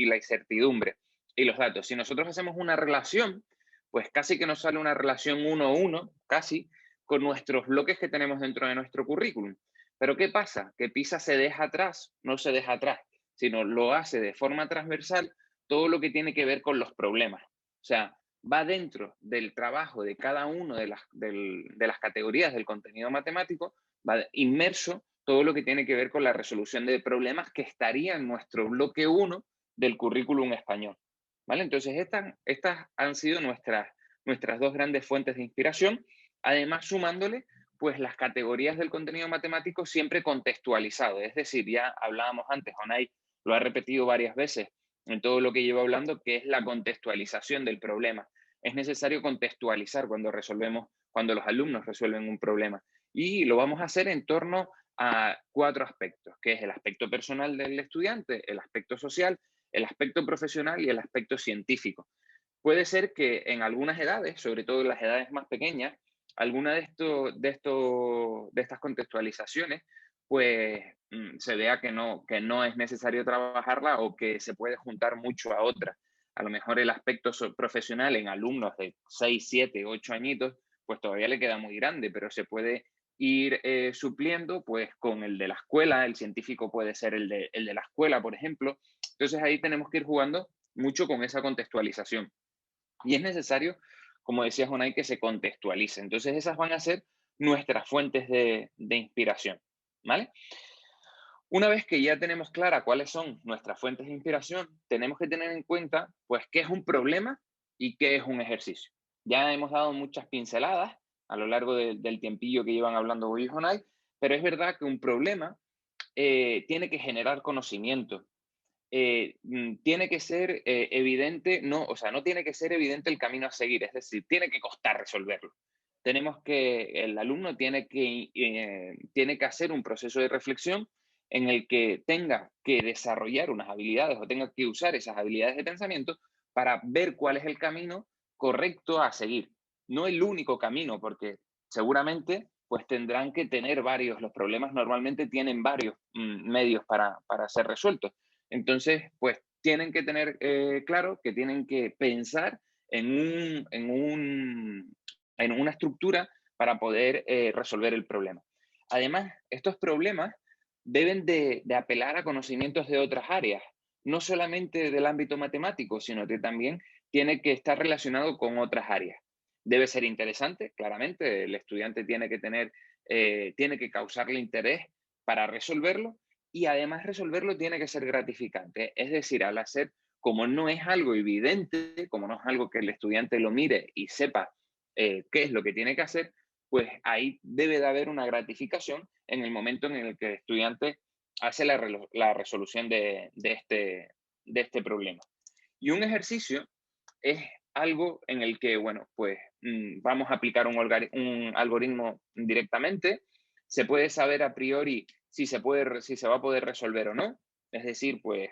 la incertidumbre y los datos. Si nosotros hacemos una relación, pues casi que nos sale una relación 1-1, casi, con nuestros bloques que tenemos dentro de nuestro currículum. Pero ¿qué pasa? Que PISA se deja atrás, no se deja atrás, sino lo hace de forma transversal todo lo que tiene que ver con los problemas. O sea, va dentro del trabajo de cada una de las categorías del contenido matemático, va inmerso todo lo que tiene que ver con la resolución de problemas que estaría en nuestro bloque 1 del currículum español. ¿Vale? Entonces, estas han sido nuestras 2 grandes fuentes de inspiración, además sumándole pues las categorías del contenido matemático siempre contextualizado. Es decir, ya hablábamos antes, Onay lo ha repetido varias veces en todo lo que llevo hablando, que es la contextualización del problema. Es necesario contextualizar cuando los alumnos resuelven un problema. Y lo vamos a hacer en torno a 4 aspectos, que es el aspecto personal del estudiante, el aspecto social, el aspecto profesional y el aspecto científico. Puede ser que en algunas edades, sobre todo en las edades más pequeñas, alguna de estas contextualizaciones, pues se vea que no es necesario trabajarla, o que se puede juntar mucho a otras. A lo mejor el aspecto profesional en alumnos de 6, 7, 8 añitos, pues todavía le queda muy grande, pero se puede ir supliendo pues con el de la escuela. El científico puede ser el de la escuela, por ejemplo. Entonces ahí tenemos que ir jugando mucho con esa contextualización. Y es necesario, como decía Jonay, que se contextualice. Entonces esas van a ser nuestras fuentes de inspiración, ¿vale? Una vez que ya tenemos clara cuáles son nuestras fuentes de inspiración, tenemos que tener en cuenta pues qué es un problema y qué es un ejercicio. Ya hemos dado muchas pinceladas a lo largo del tiempillo que llevan hablando hoy y Jonay, pero es verdad que un problema tiene que generar conocimiento. Tiene que ser evidente, o sea, no tiene que ser evidente el camino a seguir, es decir, tiene que costar resolverlo. El alumno tiene que hacer un proceso de reflexión en el que tenga que desarrollar unas habilidades o tenga que usar esas habilidades de pensamiento para ver cuál es el camino correcto a seguir. No el único camino, porque seguramente pues tendrán que tener varios. Los problemas normalmente tienen varios medios para ser resueltos. Entonces, pues tienen que tener claro que tienen que pensar en una estructura para poder resolver el problema. Además, estos problemas deben de apelar a conocimientos de otras áreas, no solamente del ámbito matemático, sino que también tiene que estar relacionado con otras áreas. Debe ser interesante, claramente, el estudiante tiene que causarle interés para resolverlo, y además resolverlo tiene que ser gratificante. Es decir, al hacer, como no es algo evidente, como no es algo que el estudiante lo mire y sepa qué es lo que tiene que hacer, pues ahí debe de haber una gratificación en el momento en el que el estudiante hace la resolución de este problema. Y un ejercicio es algo en el que, bueno, pues vamos a aplicar un algoritmo directamente. Se puede saber a priori si se va a poder resolver o no. Es decir, pues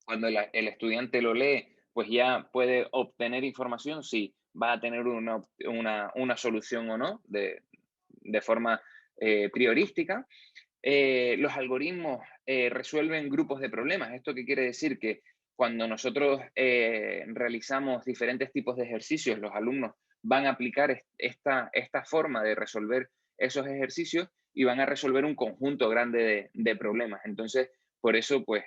cuando el estudiante lo lee, pues ya puede obtener información si va a tener una solución o no de forma priorística. Los algoritmos resuelven grupos de problemas. ¿Esto qué quiere decir? Que cuando nosotros realizamos diferentes tipos de ejercicios, los alumnos van a aplicar esta forma de resolver esos ejercicios y van a resolver un conjunto grande de problemas. Entonces, por eso, pues,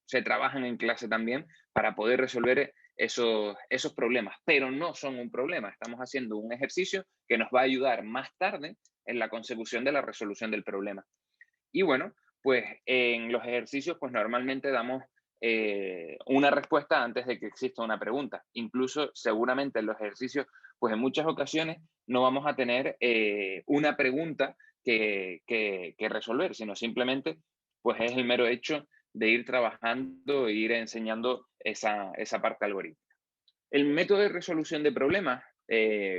se trabajan en clase también para poder resolver esos problemas, pero no son un problema. Estamos haciendo un ejercicio que nos va a ayudar más tarde en la consecución de la resolución del problema. Y bueno, pues en los ejercicios, pues normalmente damos una respuesta antes de que exista una pregunta. Incluso seguramente en los ejercicios, pues en muchas ocasiones no vamos a tener una pregunta que resolver, sino simplemente pues es el mero hecho de ir trabajando e ir enseñando esa parte algorítmica. El método de resolución de problemas,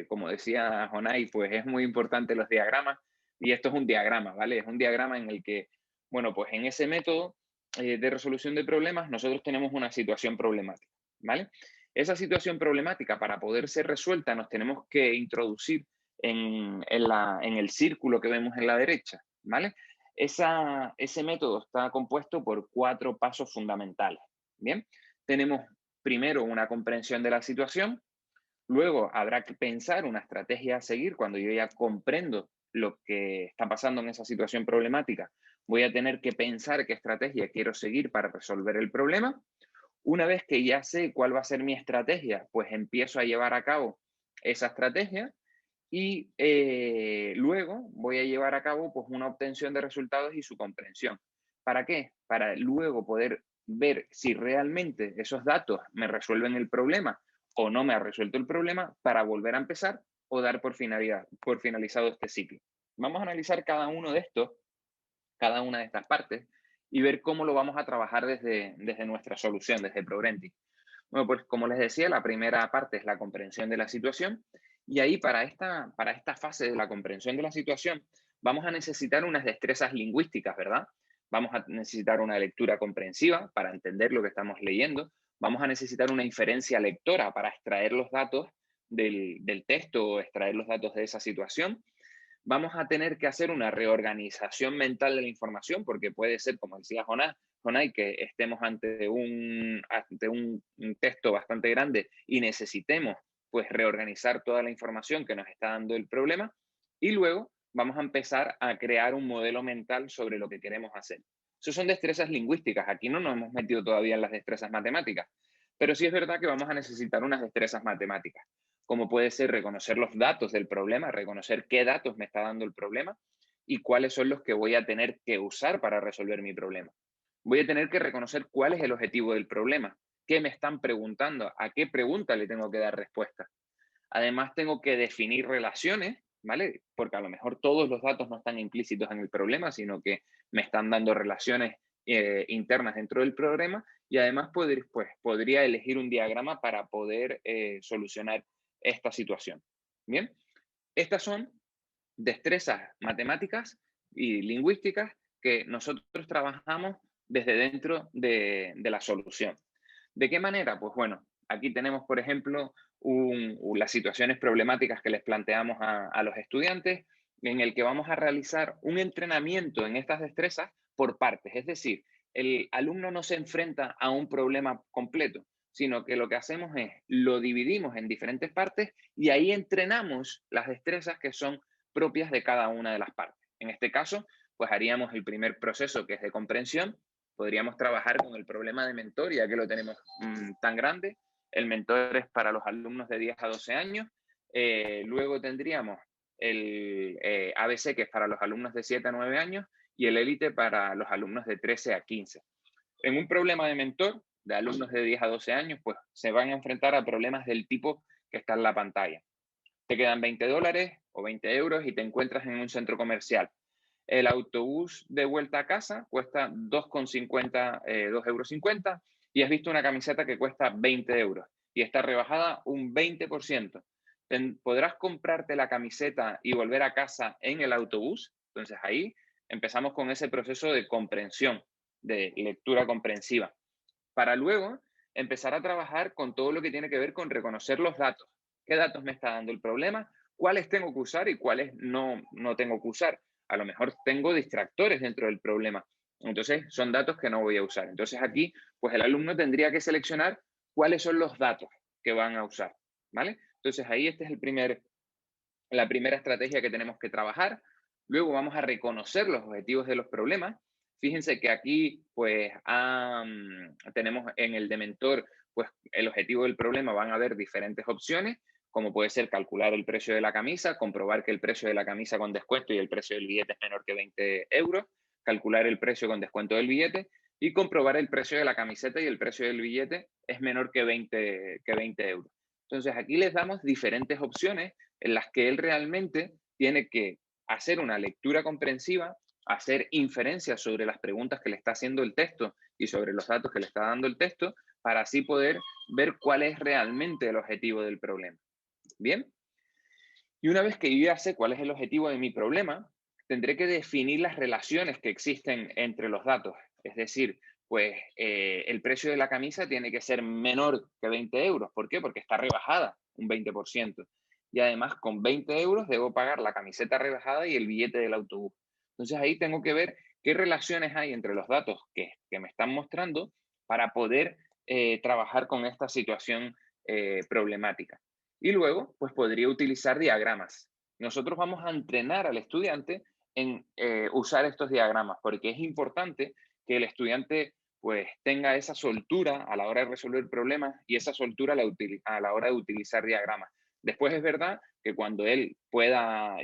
como decía Jonay, pues es muy importante los diagramas, y esto es un diagrama, ¿vale? Es un diagrama en el que, bueno, pues en ese método de resolución de problemas nosotros tenemos una situación problemática, ¿vale? Esa situación problemática, para poder ser resuelta, nos tenemos que introducir en el círculo que vemos en la derecha, ¿vale? Ese método está compuesto por 4 pasos fundamentales, ¿bien? Tenemos primero una comprensión de la situación, luego habrá que pensar una estrategia a seguir. Cuando yo ya comprendo lo que está pasando en esa situación problemática, voy a tener que pensar qué estrategia quiero seguir para resolver el problema. Una vez que ya sé cuál va a ser mi estrategia, pues empiezo a llevar a cabo esa estrategia y luego voy a llevar a cabo pues una obtención de resultados y su comprensión. ¿Para qué? Para luego poder ver si realmente esos datos me resuelven el problema o no me ha resuelto el problema, para volver a empezar o dar por finalizado este ciclo. Vamos a analizar cada uno de estos, cada una de estas partes, y ver cómo lo vamos a trabajar desde nuestra solución, desde ProGrenti. Bueno, pues como les decía, la primera parte es la comprensión de la situación, y ahí para esta fase de la comprensión de la situación vamos a necesitar unas destrezas lingüísticas, ¿verdad? Vamos a necesitar una lectura comprensiva para entender lo que estamos leyendo. Vamos a necesitar una inferencia lectora para extraer los datos del texto o extraer los datos de esa situación. Vamos a tener que hacer una reorganización mental de la información, porque puede ser, como decía Jonay, que estemos ante un texto bastante grande y necesitemos pues reorganizar toda la información que nos está dando el problema, y luego vamos a empezar a crear un modelo mental sobre lo que queremos hacer. Eso son destrezas lingüísticas. Aquí no nos hemos metido todavía en las destrezas matemáticas, pero sí es verdad que vamos a necesitar unas destrezas matemáticas, como puede ser reconocer los datos del problema, reconocer qué datos me está dando el problema y cuáles son los que voy a tener que usar para resolver mi problema. Voy a tener que reconocer cuál es el objetivo del problema, qué me están preguntando, a qué pregunta le tengo que dar respuesta. Además, tengo que definir relaciones, ¿vale? Porque a lo mejor todos los datos no están implícitos en el problema, sino que me están dando relaciones internas dentro del problema, y además podría elegir un diagrama para poder solucionar esta situación. Bien, estas son destrezas matemáticas y lingüísticas que nosotros trabajamos desde dentro de la solución. ¿De qué manera? Pues bueno, aquí tenemos, por ejemplo, las situaciones problemáticas que les planteamos a los estudiantes, en el que vamos a realizar un entrenamiento en estas destrezas por partes. Es decir, el alumno no se enfrenta a un problema completo, sino que lo que hacemos es lo dividimos en diferentes partes y ahí entrenamos las destrezas que son propias de cada una de las partes. En este caso, pues haríamos el primer proceso, que es de comprensión. Podríamos trabajar con el problema de mentor, ya que lo tenemos tan grande. El mentor es para los alumnos de 10 a 12 años. Luego tendríamos el ABC, que es para los alumnos de 7 a 9 años, y el élite para los alumnos de 13 a 15. En un problema de mentor, de alumnos de 10 a 12 años, pues se van a enfrentar a problemas del tipo que está en la pantalla. Te quedan $20 o 20 euros y te encuentras en un centro comercial. El autobús de vuelta a casa cuesta 2,50 €, y has visto una camiseta que cuesta 20 euros y está rebajada un 20%. ¿Podrás comprarte la camiseta y volver a casa en el autobús? Entonces ahí empezamos con ese proceso de comprensión, de lectura comprensiva, para luego empezar a trabajar con todo lo que tiene que ver con reconocer los datos. ¿Qué datos me está dando el problema? ¿Cuáles tengo que usar y cuáles no tengo que usar? A lo mejor tengo distractores dentro del problema. Entonces, son datos que no voy a usar. Entonces, aquí, pues el alumno tendría que seleccionar cuáles son los datos que van a usar, ¿vale? Entonces, ahí esta es la primera estrategia que tenemos que trabajar. Luego vamos a reconocer los objetivos de los problemas. Fíjense que aquí, pues, tenemos en el de mentor, pues, el objetivo del problema. Van a haber diferentes opciones, como puede ser calcular el precio de la camisa, comprobar que el precio de la camisa con descuento y el precio del billete es menor que 20 euros, calcular el precio con descuento del billete, y comprobar el precio de la camiseta y el precio del billete es menor que 20 euros. Entonces aquí les damos diferentes opciones en las que él realmente tiene que hacer una lectura comprensiva, hacer inferencias sobre las preguntas que le está haciendo el texto y sobre los datos que le está dando el texto, para así poder ver cuál es realmente el objetivo del problema. ¿Bien? Y una vez que yo ya sé cuál es el objetivo de mi problema, tendré que definir las relaciones que existen entre los datos. Es decir, pues el precio de la camisa tiene que ser menor que 20 euros. ¿Por qué? Porque está rebajada un 20%. Y además, con 20 euros debo pagar la camiseta rebajada y el billete del autobús. Entonces ahí tengo que ver qué relaciones hay entre los datos que me están mostrando para poder trabajar con esta situación problemática. Y luego, pues podría utilizar diagramas. Nosotros vamos a entrenar al estudiante en usar estos diagramas, porque es importante que el estudiante pues tenga esa soltura a la hora de resolver problemas y esa soltura a la hora de utilizar diagramas. Después es verdad que cuando él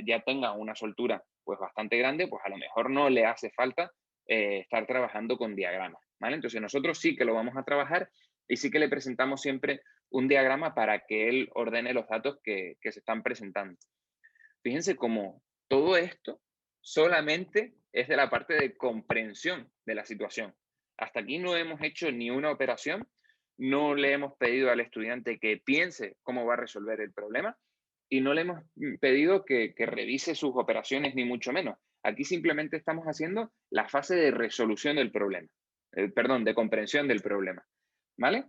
ya tenga una soltura pues bastante grande, pues a lo mejor no le hace falta estar trabajando con diagramas, ¿vale? Entonces nosotros sí que lo vamos a trabajar y sí que le presentamos siempre un diagrama para que él ordene los datos que se están presentando. Fíjense cómo todo esto solamente es de la parte de comprensión de la situación. Hasta aquí no hemos hecho ni una operación, no le hemos pedido al estudiante que piense cómo va a resolver el problema y no le hemos pedido que revise sus operaciones, ni mucho menos. Aquí simplemente estamos haciendo la fase de resolución del problema, de comprensión del problema, ¿vale?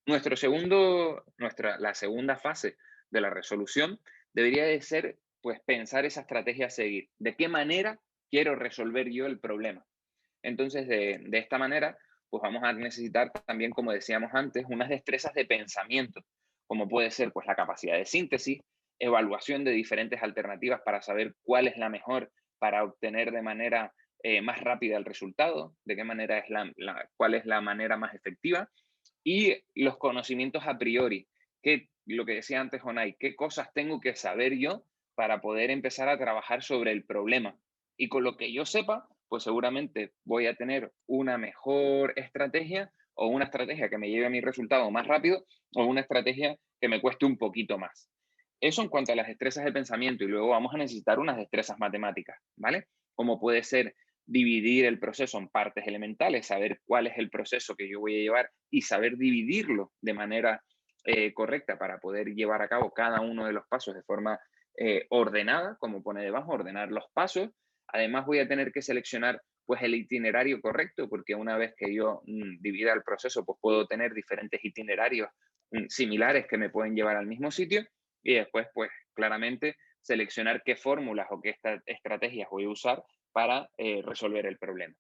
La segunda fase de la resolución debería de ser, pues, pensar esa estrategia a seguir. ¿De qué manera quiero resolver yo el problema? Entonces, de esta manera, pues vamos a necesitar también, como decíamos antes, unas destrezas de pensamiento, como puede ser, pues, la capacidad de síntesis, evaluación de diferentes alternativas para saber cuál es la mejor para obtener de manera más rápida el resultado, de qué manera es cuál es la manera más efectiva, y los conocimientos a priori, lo que decía antes Jonay, qué cosas tengo que saber yo para poder empezar a trabajar sobre el problema. Y con lo que yo sepa, pues seguramente voy a tener una mejor estrategia o una estrategia que me lleve a mi resultado más rápido o una estrategia que me cueste un poquito más. Eso en cuanto a las destrezas de pensamiento, y luego vamos a necesitar unas destrezas matemáticas, ¿vale? Como puede ser dividir el proceso en partes elementales, saber cuál es el proceso que yo voy a llevar y saber dividirlo de manera correcta para poder llevar a cabo cada uno de los pasos de forma ordenada, como pone debajo, ordenar los pasos. Además voy a tener que seleccionar pues el itinerario correcto, porque una vez que yo divida el proceso, pues puedo tener diferentes itinerarios similares que me pueden llevar al mismo sitio, y después pues claramente seleccionar qué fórmulas o qué estrategias voy a usar para resolver el problema.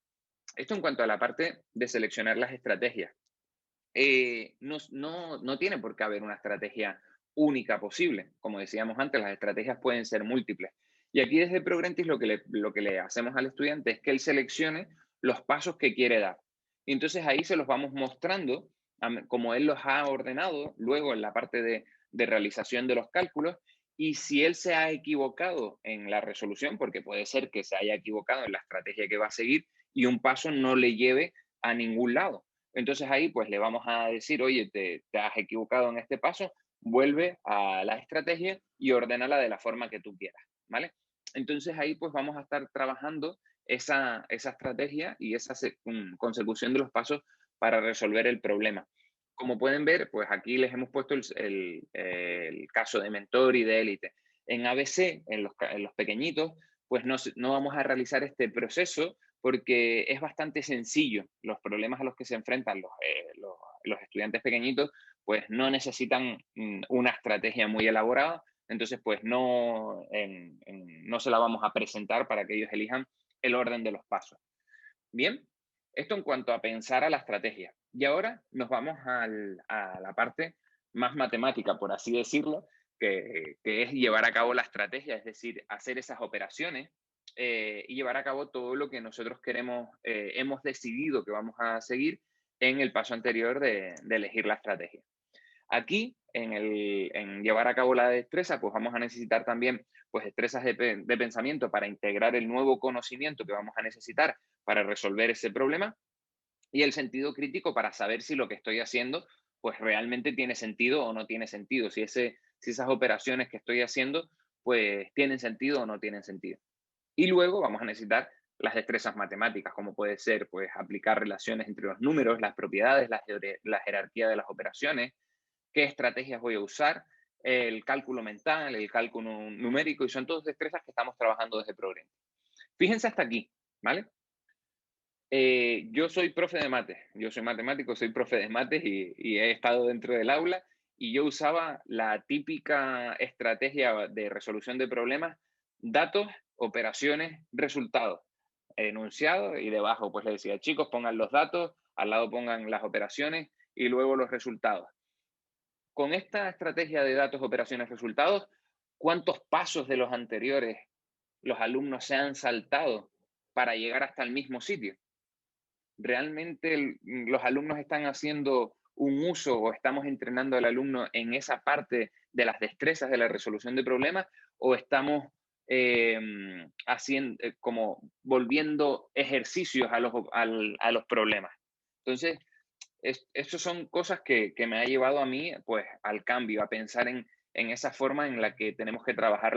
Esto en cuanto a la parte de seleccionar las estrategias. No tiene por qué haber una estrategia única posible. Como decíamos antes, las estrategias pueden ser múltiples. Y aquí desde Progrentis lo que le hacemos al estudiante es que él seleccione los pasos que quiere dar. Y entonces ahí se los vamos mostrando como él los ha ordenado luego en la parte de realización de los cálculos. Y si él se ha equivocado en la resolución, porque puede ser que se haya equivocado en la estrategia que va a seguir y un paso no le lleve a ningún lado. Entonces ahí pues le vamos a decir, oye, te has equivocado en este paso, vuelve a la estrategia y ordénala de la forma que tú quieras, ¿vale? Entonces ahí pues vamos a estar trabajando esa estrategia y esa consecución de los pasos para resolver el problema. Como pueden ver, pues aquí les hemos puesto el caso de mentor y de élite. En ABC, en los pequeñitos, pues no vamos a realizar este proceso porque es bastante sencillo. Los problemas a los que se enfrentan los estudiantes pequeñitos, pues no necesitan una estrategia muy elaborada, entonces pues no se la vamos a presentar para que ellos elijan el orden de los pasos. Bien, esto en cuanto a pensar a la estrategia. Y ahora nos vamos a la parte más matemática, por así decirlo, que es llevar a cabo la estrategia, es decir, hacer esas operaciones y llevar a cabo todo lo que nosotros hemos decidido que vamos a seguir en el paso anterior de elegir la estrategia. Aquí, en llevar a cabo la destreza, pues vamos a necesitar también pues, destrezas de pensamiento para integrar el nuevo conocimiento que vamos a necesitar para resolver ese problema. y el sentido crítico para saber si lo que estoy haciendo pues realmente tiene sentido o no tiene sentido, si esas operaciones que estoy haciendo pues tienen sentido o no tienen sentido. Y luego vamos a necesitar las destrezas matemáticas, como puede ser pues aplicar relaciones entre los números, las propiedades, la jerarquía de las operaciones, qué estrategias voy a usar, el cálculo mental, el cálculo numérico, y son todas destrezas que estamos trabajando desde Progrenti. Fíjense hasta aquí, ¿vale? Yo soy profe de mates, yo soy matemático, soy profe de mates y he estado dentro del aula, y yo usaba la típica estrategia de resolución de problemas: datos, operaciones, resultados, enunciado, y debajo pues le decía, chicos, pongan los datos, al lado pongan las operaciones y luego los resultados. Con esta estrategia de datos, operaciones, resultados, ¿cuántos pasos de los anteriores los alumnos se han saltado para llegar hasta el mismo sitio? ¿Realmente los alumnos están haciendo un uso o estamos entrenando al alumno en esa parte de las destrezas de la resolución de problemas, o estamos haciendo como volviendo ejercicios a los problemas? Entonces, estas son cosas que me ha llevado a mí pues al cambio, a pensar en esa forma en la que tenemos que trabajar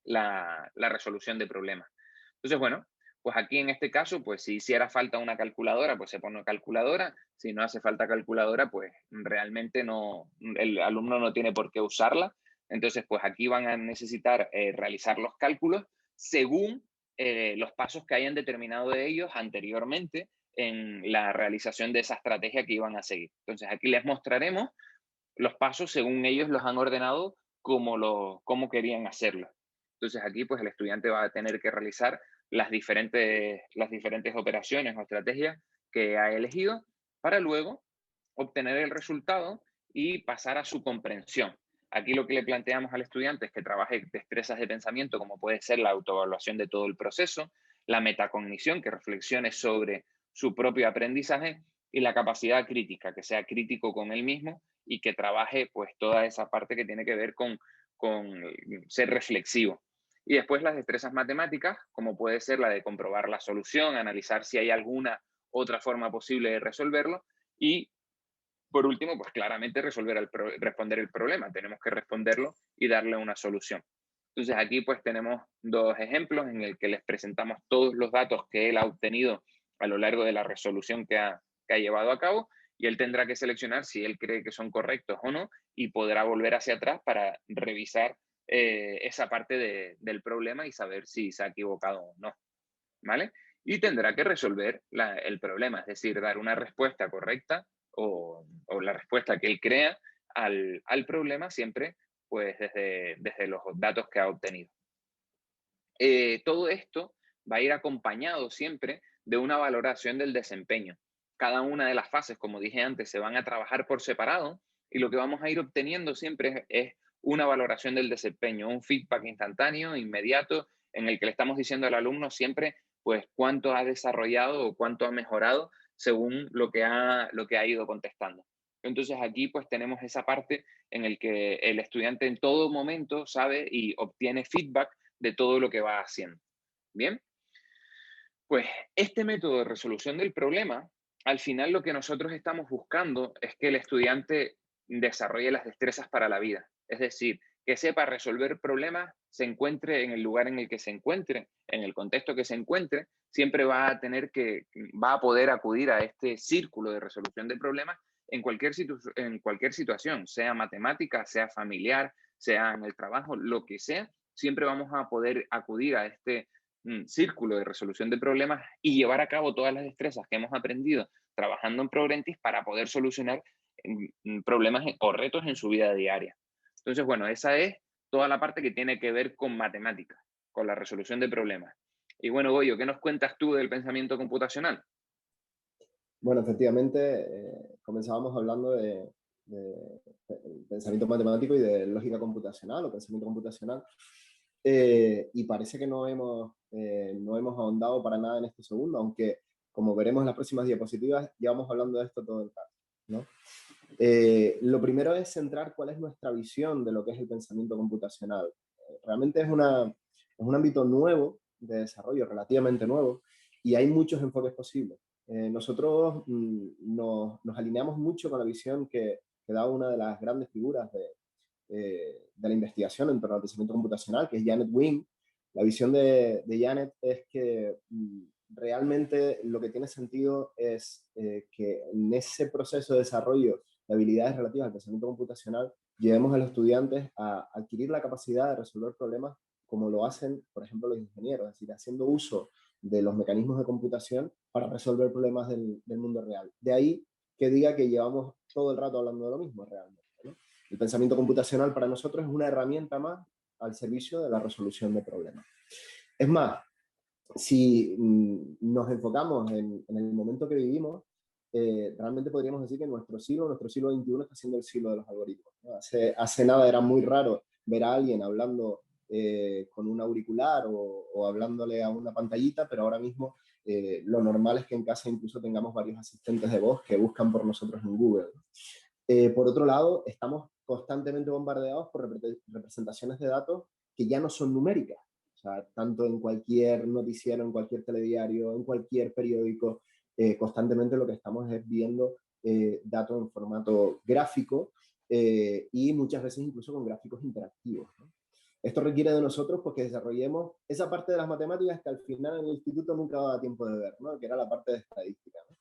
la resolución de problemas. Entonces, bueno, pues aquí en este caso, pues si hiciera falta una calculadora, pues se pone una calculadora. Si no hace falta calculadora, pues realmente no, el alumno no tiene por qué usarla. Entonces, pues aquí van a necesitar realizar los cálculos según los pasos que hayan determinado de ellos anteriormente en la realización de esa estrategia que iban a seguir. Entonces, aquí les mostraremos los pasos según ellos los han ordenado, como querían hacerlo. Entonces aquí pues el estudiante va a tener que realizar las diferentes operaciones o estrategias que ha elegido para luego obtener el resultado y pasar a su comprensión. Aquí lo que le planteamos al estudiante es que trabaje destrezas de pensamiento, como puede ser la autoevaluación de todo el proceso, la metacognición, que reflexione sobre su propio aprendizaje, y la capacidad crítica, que sea crítico con él mismo y que trabaje pues toda esa parte que tiene que ver con ser reflexivo. Y después las destrezas matemáticas, como puede ser la de comprobar la solución, analizar si hay alguna otra forma posible de resolverlo, y por último, pues claramente responder el problema. Tenemos que responderlo y darle una solución. Entonces aquí pues tenemos dos ejemplos en el que les presentamos todos los datos que él ha obtenido a lo largo de la resolución que ha llevado a cabo, y él tendrá que seleccionar si él cree que son correctos o no, y podrá volver hacia atrás para revisar esa parte del problema y saber si se ha equivocado o no, ¿vale? Y tendrá que resolver el problema, es decir, dar una respuesta correcta o la respuesta que él crea al problema, siempre pues desde los datos que ha obtenido. Todo esto va a ir acompañado siempre de una valoración del desempeño. Cada una de las fases, como dije antes, se van a trabajar por separado, y lo que vamos a ir obteniendo siempre es una valoración del desempeño, un feedback instantáneo, inmediato, en el que le estamos diciendo al alumno siempre pues cuánto ha desarrollado o cuánto ha mejorado según lo que ha ido contestando. Entonces aquí pues tenemos esa parte en el que el estudiante en todo momento sabe y obtiene feedback de todo lo que va haciendo. Bien, pues este método de resolución del problema, al final lo que nosotros estamos buscando es que el estudiante desarrolle las destrezas para la vida. Es decir, que sepa resolver problemas, se encuentre en el lugar en el que se encuentre, en el contexto que se encuentre, siempre va a poder acudir a este círculo de resolución de problemas en cualquier situación, sea matemática, sea familiar, sea en el trabajo, lo que sea, siempre vamos a poder acudir a este círculo de resolución de problemas y llevar a cabo todas las destrezas que hemos aprendido trabajando en Progrentis para poder solucionar problemas o retos en su vida diaria. Entonces, bueno, esa es toda la parte que tiene que ver con matemáticas, con la resolución de problemas. Y bueno, Goyo, ¿qué nos cuentas tú del pensamiento computacional? Bueno, efectivamente, comenzábamos hablando de pensamiento matemático y de lógica computacional o pensamiento computacional. Y parece que no hemos ahondado para nada en este segundo, aunque, como veremos en las próximas diapositivas, llevamos hablando de esto todo el rato, ¿no? Lo primero es centrar cuál es nuestra visión de lo que es el pensamiento computacional. Realmente es un ámbito nuevo de desarrollo, relativamente nuevo, y hay muchos enfoques posibles. nosotros nos alineamos mucho con la visión que da una de las grandes figuras de la investigación en torno al pensamiento computacional, que es Janet Wing. La visión de Janet es que realmente lo que tiene sentido es que en ese proceso de desarrollo de habilidades relativas al pensamiento computacional llevemos a los estudiantes a adquirir la capacidad de resolver problemas como lo hacen, por ejemplo, los ingenieros, es decir, haciendo uso de los mecanismos de computación para resolver problemas del mundo real. De ahí que diga que llevamos todo el rato hablando de lo mismo realmente, ¿no? El pensamiento computacional para nosotros es una herramienta más al servicio de la resolución de problemas. Es más, si nos enfocamos en el momento que vivimos, realmente podríamos decir que nuestro siglo XXI está siendo el siglo de los algoritmos, ¿no? Hace nada era muy raro ver a alguien hablando con un auricular o hablándole a una pantallita, pero ahora mismo lo normal es que en casa incluso tengamos varios asistentes de voz que buscan por nosotros en Google. Por otro lado, estamos constantemente bombardeados por representaciones de datos que ya no son numéricas. O sea, tanto en cualquier noticiero, en cualquier telediario, en cualquier periódico, constantemente lo que estamos es viendo datos en formato gráfico y muchas veces incluso con gráficos interactivos, ¿no? Esto requiere de nosotros pues, que desarrollemos esa parte de las matemáticas que al final en el instituto nunca daba tiempo de ver, ¿no? Que era la parte de estadística, ¿no?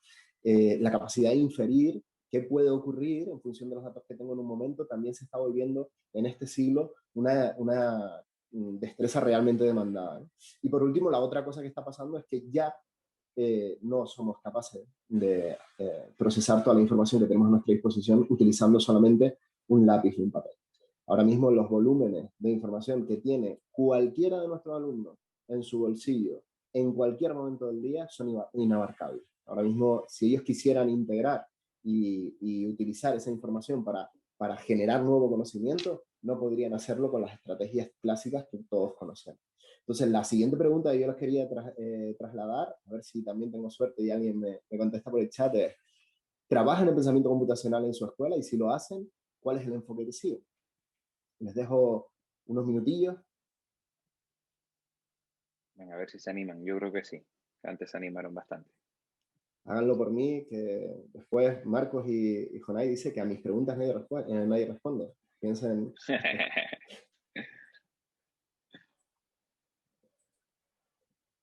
La capacidad de inferir qué puede ocurrir en función de los datos que tengo en un momento también se está volviendo en este siglo una destreza realmente demandada, ¿no? Y por último, la otra cosa que está pasando es que ya no somos capaces de procesar toda la información que tenemos a nuestra disposición utilizando solamente un lápiz y un papel. Ahora mismo los volúmenes de información que tiene cualquiera de nuestros alumnos en su bolsillo en cualquier momento del día son inabarcables. Ahora mismo, si ellos quisieran integrar y utilizar esa información para generar nuevo conocimiento, no podrían hacerlo con las estrategias clásicas que todos conocemos. Entonces, la siguiente pregunta que yo les quería trasladar, a ver si también tengo suerte y alguien me contesta por el chat, es: ¿trabajan en pensamiento computacional en su escuela? Y si lo hacen, ¿cuál es el enfoque que siguen? Les dejo unos minutillos. Venga, a ver si se animan. Yo creo que sí. Antes se animaron bastante. Háganlo por mí, que después Marcos y Jonay dice que a mis preguntas nadie responde. Piensen.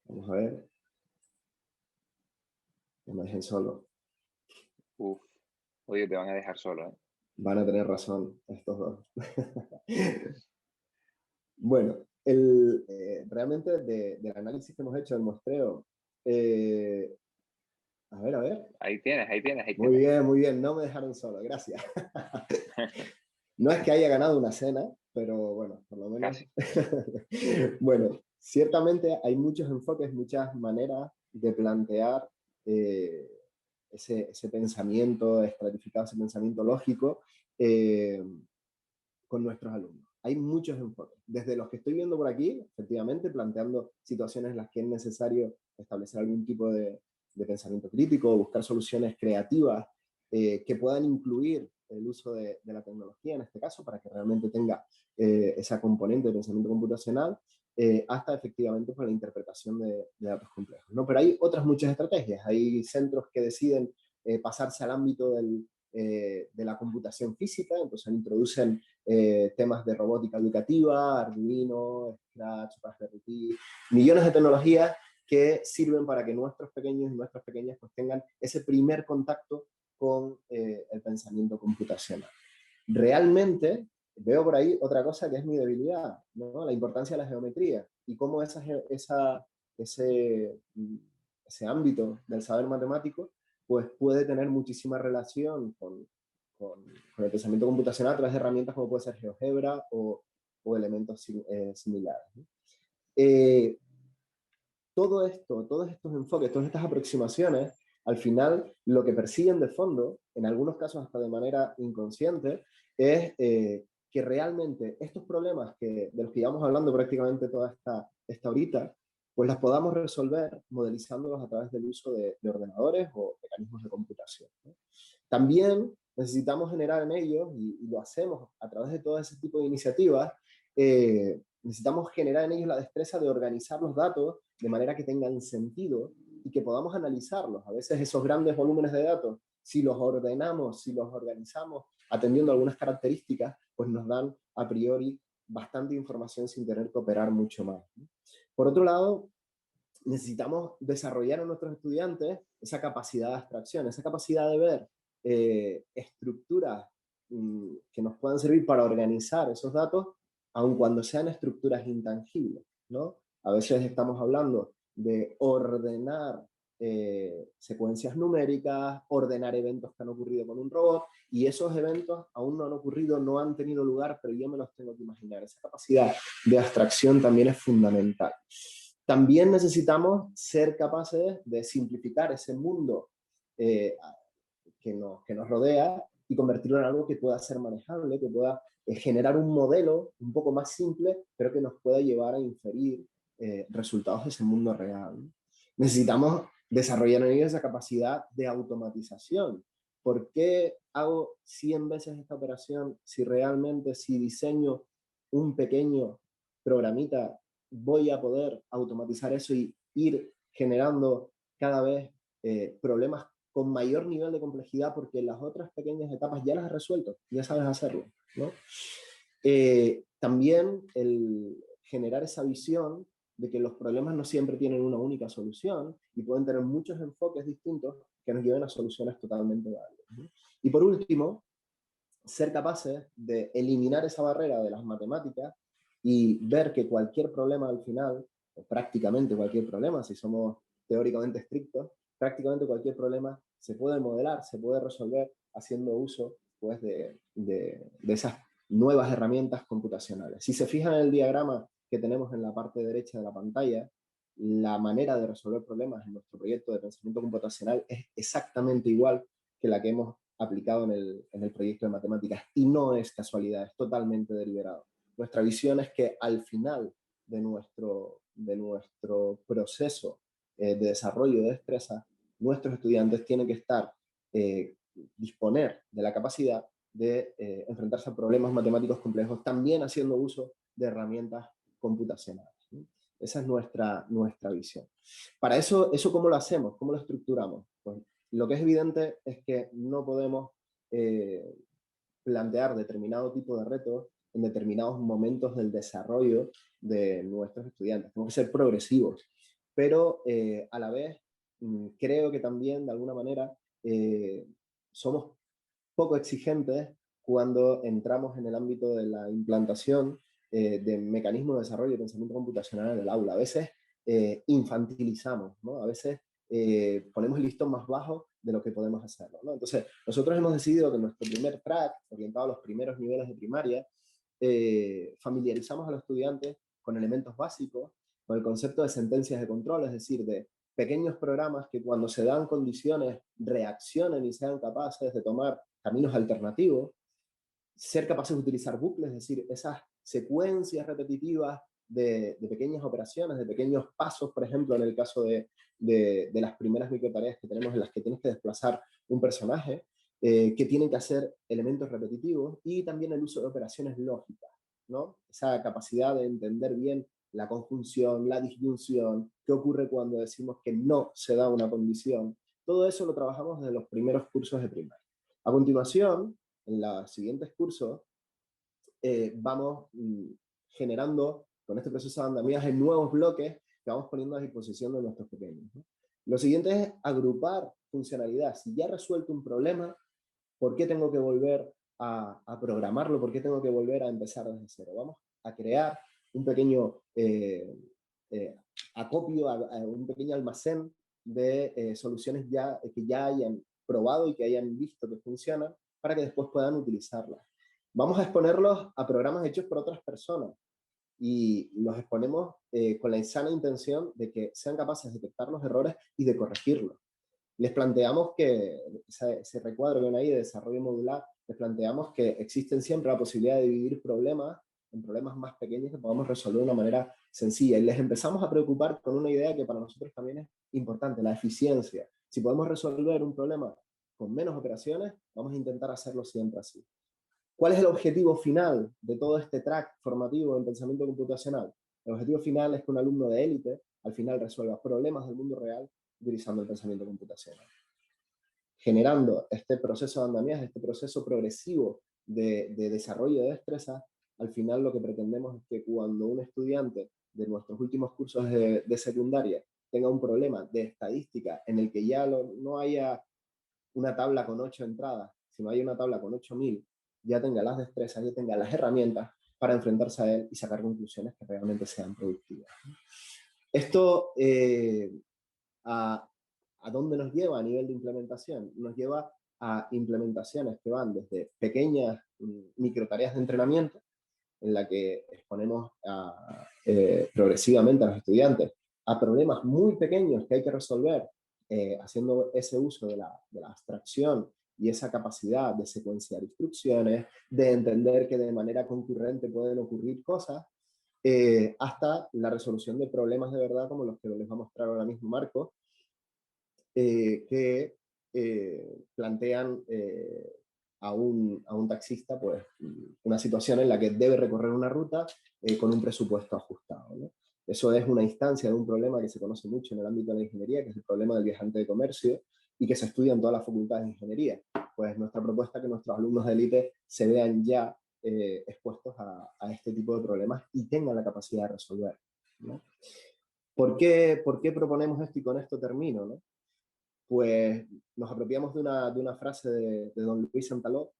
Vamos a ver. No me dejen solo. Uf, oye, te van a dejar solo, ¿eh? Van a tener razón estos dos. Bueno, realmente del análisis que hemos hecho del muestreo, a ver. Ahí tienes. Muy bien, no me dejaron solo, gracias. No es que haya ganado una cena, pero bueno, por lo menos. Casi. Bueno, ciertamente hay muchos enfoques, muchas maneras de plantear ese pensamiento estratificado, ese pensamiento lógico con nuestros alumnos. Hay muchos enfoques, desde los que estoy viendo por aquí, efectivamente, planteando situaciones en las que es necesario establecer algún tipo de pensamiento crítico, buscar soluciones creativas que puedan incluir el uso de la tecnología en este caso, para que realmente tenga esa componente de pensamiento computacional, hasta efectivamente por la interpretación de datos complejos, ¿no? Pero hay otras muchas estrategias. Hay centros que deciden pasarse al ámbito de la computación física, entonces introducen temas de robótica educativa, Arduino, Scratch, Raspberry Pi, millones de tecnologías que sirven para que nuestros pequeños y nuestras pequeñas pues tengan ese primer contacto con el pensamiento computacional. Realmente veo por ahí otra cosa que es mi debilidad, ¿no? La importancia de la geometría y cómo ese ámbito del saber matemático pues puede tener muchísima relación con el pensamiento computacional a través de herramientas como puede ser GeoGebra o elementos similares, ¿no? Todos estos enfoques, todas estas aproximaciones, al final lo que persiguen de fondo, en algunos casos hasta de manera inconsciente, es que realmente estos problemas de los que llevamos hablando prácticamente toda esta horita, pues las podamos resolver modelizándolos a través del uso de ordenadores o mecanismos de computación, ¿no? También necesitamos generar en ellos, y lo hacemos a través de todo ese tipo de iniciativas, necesitamos generar en ellos la destreza de organizar los datos de manera que tengan sentido y que podamos analizarlos. A veces esos grandes volúmenes de datos, si los ordenamos, si los organizamos atendiendo algunas características, pues nos dan a priori bastante información sin tener que operar mucho más. Por otro lado, necesitamos desarrollar en nuestros estudiantes esa capacidad de abstracción, esa capacidad de ver estructuras que nos puedan servir para organizar esos datos, aun cuando sean estructuras intangibles, ¿no? A veces estamos hablando de ordenar secuencias numéricas, ordenar eventos que han ocurrido con un robot, y esos eventos aún no han ocurrido, no han tenido lugar, pero yo me los tengo que imaginar. Esa capacidad de abstracción también es fundamental. También necesitamos ser capaces de simplificar ese mundo que nos rodea y convertirlo en algo que pueda ser manejable, que pueda generar un modelo un poco más simple, pero que nos pueda llevar a inferir resultados de ese mundo real. Necesitamos desarrollar en ellos esa capacidad de automatización. ¿Por qué hago 100 veces esta operación si realmente, si diseño un pequeño programita, voy a poder automatizar eso y ir generando cada vez problemas con mayor nivel de complejidad, porque las otras pequeñas etapas ya las has resuelto, ya sabes hacerlo, ¿no? También el generar esa visión de que los problemas no siempre tienen una única solución y pueden tener muchos enfoques distintos que nos lleven a soluciones totalmente válidas, ¿no? Y por último, ser capaces de eliminar esa barrera de las matemáticas y ver que cualquier problema al final, o prácticamente cualquier problema, si somos teóricamente estrictos, prácticamente cualquier problema se puede modelar, se puede resolver haciendo uso, pues, de esas nuevas herramientas computacionales. Si se fijan en el diagrama que tenemos en la parte derecha de la pantalla, la manera de resolver problemas en nuestro proyecto de pensamiento computacional es exactamente igual que la que hemos aplicado en el proyecto de matemáticas, y no es casualidad, es totalmente deliberado. Nuestra visión es que al final de nuestro proceso de desarrollo de destreza, nuestros estudiantes tienen que disponer de la capacidad de enfrentarse a problemas matemáticos complejos, también haciendo uso de herramientas computacionales, ¿sí? Esa es nuestra visión. Para eso ¿cómo lo hacemos? ¿Cómo lo estructuramos? Pues lo que es evidente es que no podemos plantear determinado tipo de retos en determinados momentos del desarrollo de nuestros estudiantes. Tenemos que ser progresivos, pero a la vez creo que también de alguna manera somos poco exigentes cuando entramos en el ámbito de la implantación de mecanismos de desarrollo de pensamiento computacional en el aula. A veces infantilizamos, ¿no? A veces ponemos el listón más bajo de lo que podemos hacerlo, ¿no? Entonces, nosotros hemos decidido que en nuestro primer track, orientado a los primeros niveles de primaria, familiarizamos a los estudiantes con elementos básicos, con el concepto de sentencias de control, es decir, de pequeños programas que cuando se dan condiciones reaccionen y sean capaces de tomar caminos alternativos, ser capaces de utilizar bucles, es decir, esas secuencias repetitivas de pequeñas operaciones, de pequeños pasos, por ejemplo, en el caso de las primeras microtareas que tenemos en las que tienes que desplazar un personaje, que tienen que hacer elementos repetitivos, y también el uso de operaciones lógicas, ¿no? Esa capacidad de entender bien la conjunción, la disyunción, qué ocurre cuando decimos que no se da una condición. Todo eso lo trabajamos desde los primeros cursos de primaria. A continuación, en los siguientes cursos, vamos generando, con este proceso de andamiaje, nuevos bloques que vamos poniendo a disposición de nuestros pequeños, ¿no? Lo siguiente es agrupar funcionalidad. Si ya he resuelto un problema, ¿por qué tengo que volver a programarlo? ¿Por qué tengo que volver a empezar desde cero? Vamos a crear un pequeño acopio, un pequeño almacén de soluciones que ya hayan probado y que hayan visto que funcionan, para que después puedan utilizarlas. Vamos a exponerlos a programas hechos por otras personas, y los exponemos con la insana intención de que sean capaces de detectar los errores y de corregirlos. Les planteamos que, ese recuadro que ven ahí de desarrollo modular, les planteamos que existen siempre la posibilidad de dividir problemas en problemas más pequeños que podamos resolver de una manera sencilla, y les empezamos a preocupar con una idea que para nosotros también es importante: la eficiencia. Si podemos resolver un problema con menos operaciones, vamos a intentar hacerlo siempre así. ¿Cuál es el objetivo final de todo este track formativo en pensamiento computacional? El objetivo final es que un alumno de élite al final resuelva problemas del mundo real utilizando el pensamiento computacional. Generando este proceso de andamiaje, este proceso progresivo de desarrollo de destrezas, al final lo que pretendemos es que cuando un estudiante de nuestros últimos cursos de secundaria tenga un problema de estadística en el que ya no haya una tabla con 8 entradas, sino hay una tabla con 8000, ya tenga las destrezas, ya tenga las herramientas para enfrentarse a él y sacar conclusiones que realmente sean productivas. Esto, ¿a dónde nos lleva a nivel de implementación? Nos lleva a implementaciones que van desde pequeñas micro tareas de entrenamiento, en la que exponemos progresivamente a los estudiantes a problemas muy pequeños que hay que resolver, haciendo ese uso de la abstracción y esa capacidad de secuenciar instrucciones, de entender que de manera concurrente pueden ocurrir cosas, hasta la resolución de problemas de verdad, como los que les va a mostrar ahora mismo Marco, que plantean a un taxista pues, una situación en la que debe recorrer una ruta con un presupuesto ajustado, ¿no? Eso es una instancia de un problema que se conoce mucho en el ámbito de la ingeniería, que es el problema del viajante de comercio, y que se estudia en todas las facultades de ingeniería. Pues nuestra propuesta es que nuestros alumnos de élite se vean ya expuestos a este tipo de problemas y tengan la capacidad de resolver, ¿no? ¿Por qué proponemos esto? Y con esto termino, ¿no? Pues nos apropiamos de una frase de don Luis Santaló,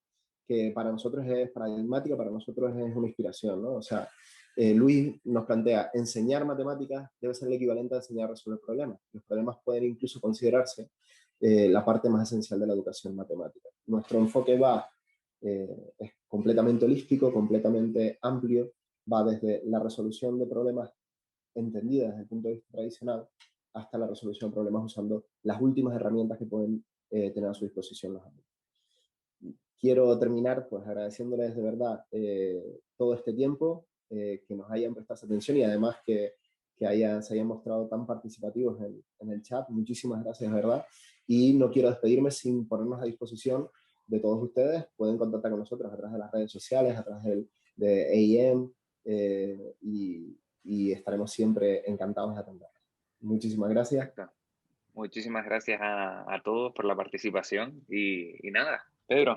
que para nosotros es paradigmática, para nosotros es una inspiración, ¿no? O sea, Luis nos plantea, enseñar matemáticas debe ser el equivalente a enseñar a resolver problemas. Los problemas pueden incluso considerarse la parte más esencial de la educación matemática. Nuestro enfoque es completamente holístico, completamente amplio, va desde la resolución de problemas entendidas desde el punto de vista tradicional hasta la resolución de problemas usando las últimas herramientas que pueden tener a su disposición los alumnos. Quiero terminar pues agradeciéndoles de verdad todo este tiempo, que nos hayan prestado atención y además que se hayan mostrado tan participativos en el chat. Muchísimas gracias, de verdad. Y no quiero despedirme sin ponernos a disposición de todos ustedes. Pueden contactar con nosotros a través de las redes sociales, a través de AEM, y estaremos siempre encantados de atender. Muchísimas gracias. Exacto. Muchísimas gracias a todos por la participación y nada, Pedro,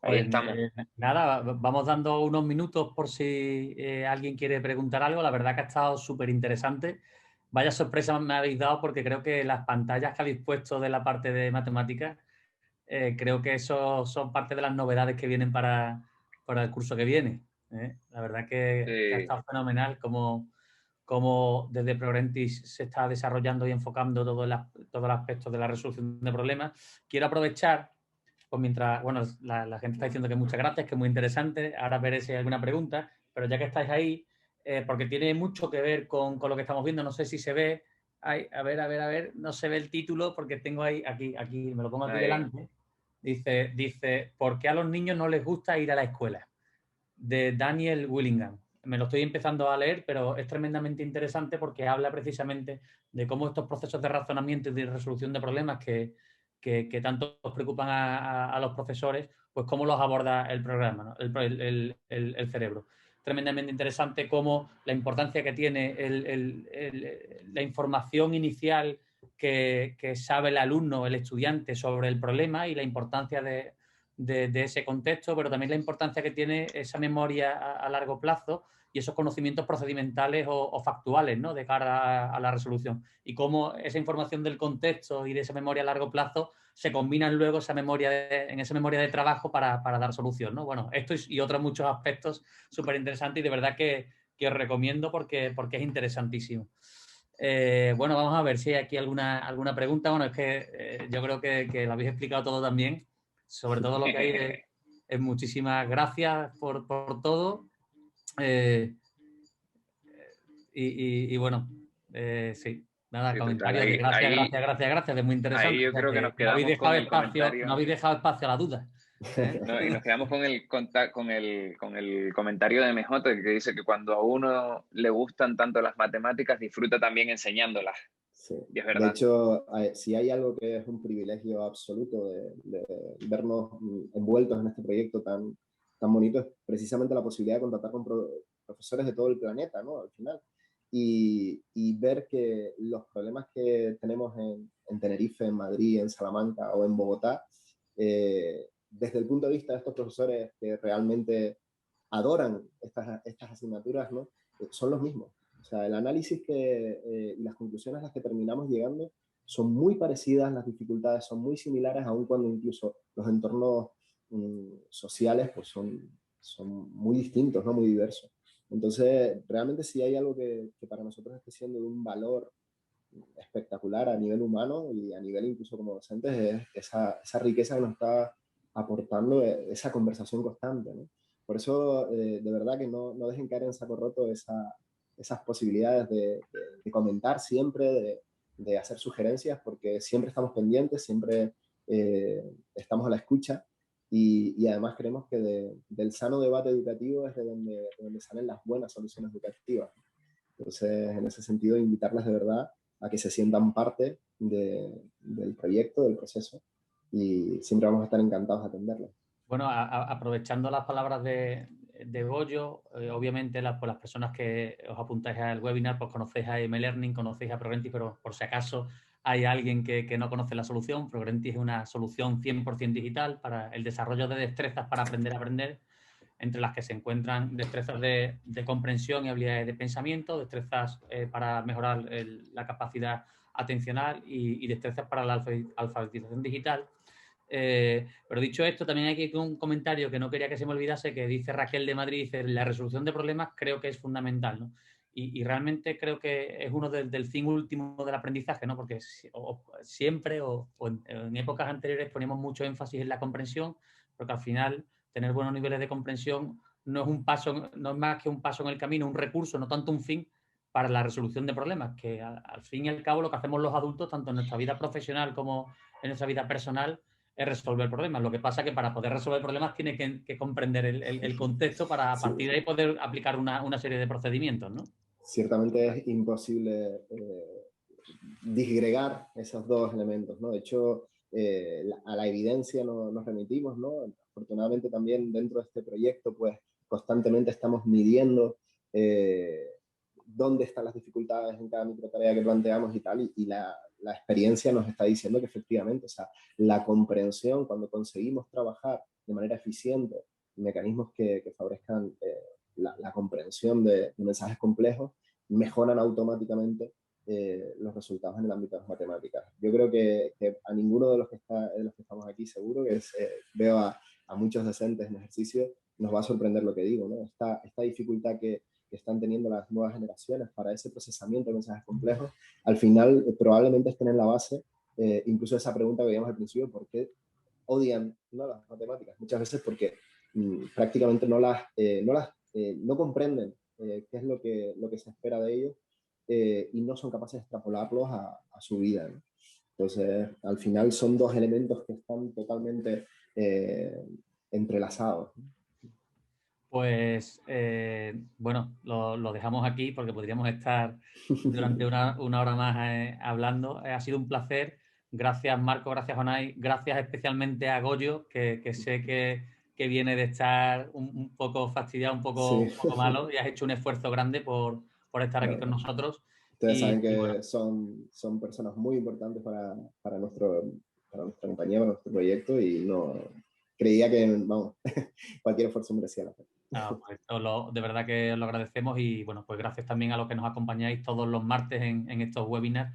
ahí Pues estamos. nada, vamos dando unos minutos por si alguien quiere preguntar algo. La verdad que ha estado súper interesante. Vaya sorpresa me habéis dado porque creo que las pantallas que habéis puesto de la parte de matemáticas, creo que eso son parte de las novedades que vienen para el curso que viene. La verdad que ha estado fenomenal como desde Progrentis se está desarrollando y enfocando todo el aspecto de la resolución de problemas. Quiero aprovechar, pues mientras, bueno, la gente está diciendo que muchas gracias, que es muy interesante, ahora veré si hay alguna pregunta, pero ya que estáis ahí, porque tiene mucho que ver con lo que estamos viendo, no sé si se ve, a ver, no se ve el título porque tengo aquí, me lo pongo aquí delante, dice, ¿por qué a los niños no les gusta ir a la escuela? De Daniel Willingham. Me lo estoy empezando a leer, pero es tremendamente interesante porque habla precisamente de cómo estos procesos de razonamiento y de resolución de problemas que tanto nos preocupan a los profesores, pues cómo los aborda el programa, ¿no? el cerebro. Tremendamente interesante cómo la importancia que tiene la información inicial que sabe el alumno, el estudiante sobre el problema y la importancia de ese contexto, pero también la importancia que tiene esa memoria a largo plazo y esos conocimientos procedimentales o factuales, ¿no? De cara a la resolución. Y cómo esa información del contexto y de esa memoria a largo plazo se combinan luego en esa memoria de trabajo para dar solución, ¿no? Bueno, esto y otros muchos aspectos súper interesantes y de verdad que os recomiendo porque es interesantísimo. Bueno, vamos a ver si hay aquí alguna pregunta. Bueno, es que yo creo que lo habéis explicado todo también. Sobre todo lo que hay es muchísimas gracias por todo. Y bueno, sí, nada, Sí, comentarios total, de gracias, de muy interesante. ahí yo O sea, creo que nos no habéis quedamos dejado con el espacio, comentario. no habéis dejado espacio a la duda. No, y nos quedamos con el comentario de MJ que dice que cuando a uno le gustan tanto las matemáticas, disfruta también enseñándolas. Sí. Y es De verdad. hecho, si hay algo que es un privilegio absoluto de vernos envueltos en este proyecto tan bonito, es precisamente la posibilidad de contactar con profesores de todo el planeta, ¿no? Al final. Y ver que los problemas que tenemos en Tenerife, en Madrid, en Salamanca o en Bogotá, desde el punto de vista de estos profesores que realmente adoran estas asignaturas, ¿no? Son los mismos. O sea, el análisis y las conclusiones a las que terminamos llegando son muy parecidas, las dificultades son muy similares, aun cuando incluso los entornos sociales pues son muy distintos, ¿no? Muy diversos. Entonces, realmente sí hay algo que para nosotros está siendo de un valor espectacular a nivel humano y a nivel incluso como docentes, es esa riqueza que nos está aportando esa conversación constante, ¿no? Por eso, de verdad que no dejen caer en saco roto esas posibilidades de comentar siempre, de hacer sugerencias, porque siempre estamos pendientes, siempre estamos a la escucha y además creemos que del sano debate educativo es de donde salen las buenas soluciones educativas. Entonces, en ese sentido, invitarles de verdad a que se sientan parte del proyecto, del proceso, y siempre vamos a estar encantados de atenderlos. Bueno, aprovechando las palabras de Goyo, obviamente por las personas que os apuntáis al webinar, pues conocéis a eMeLearning, conocéis a Progrentis, pero por si acaso hay alguien que no conoce la solución, Progrentis es una solución 100% digital para el desarrollo de destrezas para aprender a aprender, entre las que se encuentran destrezas de comprensión y habilidades de pensamiento, destrezas para mejorar la capacidad atencional y destrezas para la alfabetización digital. Pero dicho esto, también hay que un comentario que no quería que se me olvidase, que dice Raquel de Madrid, dice, la resolución de problemas creo que es fundamental, ¿no? Y realmente creo que es uno del fin último del aprendizaje, ¿no? Porque siempre o en épocas anteriores poníamos mucho énfasis en la comprensión, porque al final tener buenos niveles de comprensión no es un paso, no es más que un paso en el camino, un recurso, no tanto un fin para la resolución de problemas, que al fin y al cabo lo que hacemos los adultos, tanto en nuestra vida profesional como en nuestra vida personal, es resolver problemas. Lo que pasa es que para poder resolver problemas tiene que comprender el contexto para a partir de ahí poder aplicar una serie de procedimientos, ¿no? Ciertamente es imposible disgregar esos dos elementos, ¿no? De hecho, a la evidencia nos remitimos, ¿no? Afortunadamente también dentro de este proyecto, pues constantemente estamos midiendo dónde están las dificultades en cada microtarea que planteamos y tal, y la experiencia nos está diciendo que efectivamente, o sea, la comprensión, cuando conseguimos trabajar de manera eficiente mecanismos que favorezcan la comprensión de mensajes complejos, mejoran automáticamente los resultados en el ámbito de las matemáticas. Yo creo que a ninguno de los que estamos aquí seguro, que veo a muchos docentes en ejercicio, nos va a sorprender lo que digo, ¿no? Esta dificultad que están teniendo las nuevas generaciones para ese procesamiento de mensajes complejos, al final probablemente estén en la base, incluso esa pregunta que veíamos al principio, ¿por qué odian, ¿no?, las matemáticas? Muchas veces porque prácticamente no comprenden qué es lo que se espera de ellos y no son capaces de extrapolarlos a su vida, ¿no? Entonces, al final son dos elementos que están totalmente entrelazados. Pues, bueno, lo dejamos aquí porque podríamos estar durante una hora más hablando. Ha sido un placer. Gracias, Marco, gracias, Jonay. Gracias especialmente a Goyo, que sé que viene de estar un poco fastidiado, un poco malo, y has hecho un esfuerzo grande por estar aquí con nosotros. Ustedes saben que bueno, son personas muy importantes para nuestra compañía, para nuestro proyecto, y no creía que, vamos, cualquier esfuerzo merecía la pena. Pues de verdad que lo agradecemos y bueno, pues gracias también a los que nos acompañáis todos los martes en estos webinars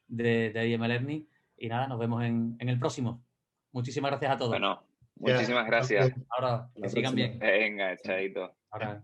de eMeLearning. Y nada, nos vemos en el próximo. Muchísimas gracias a todos. Bueno, muchísimas gracias. Ahora, que sigan bien. Venga, chaito. Ahora.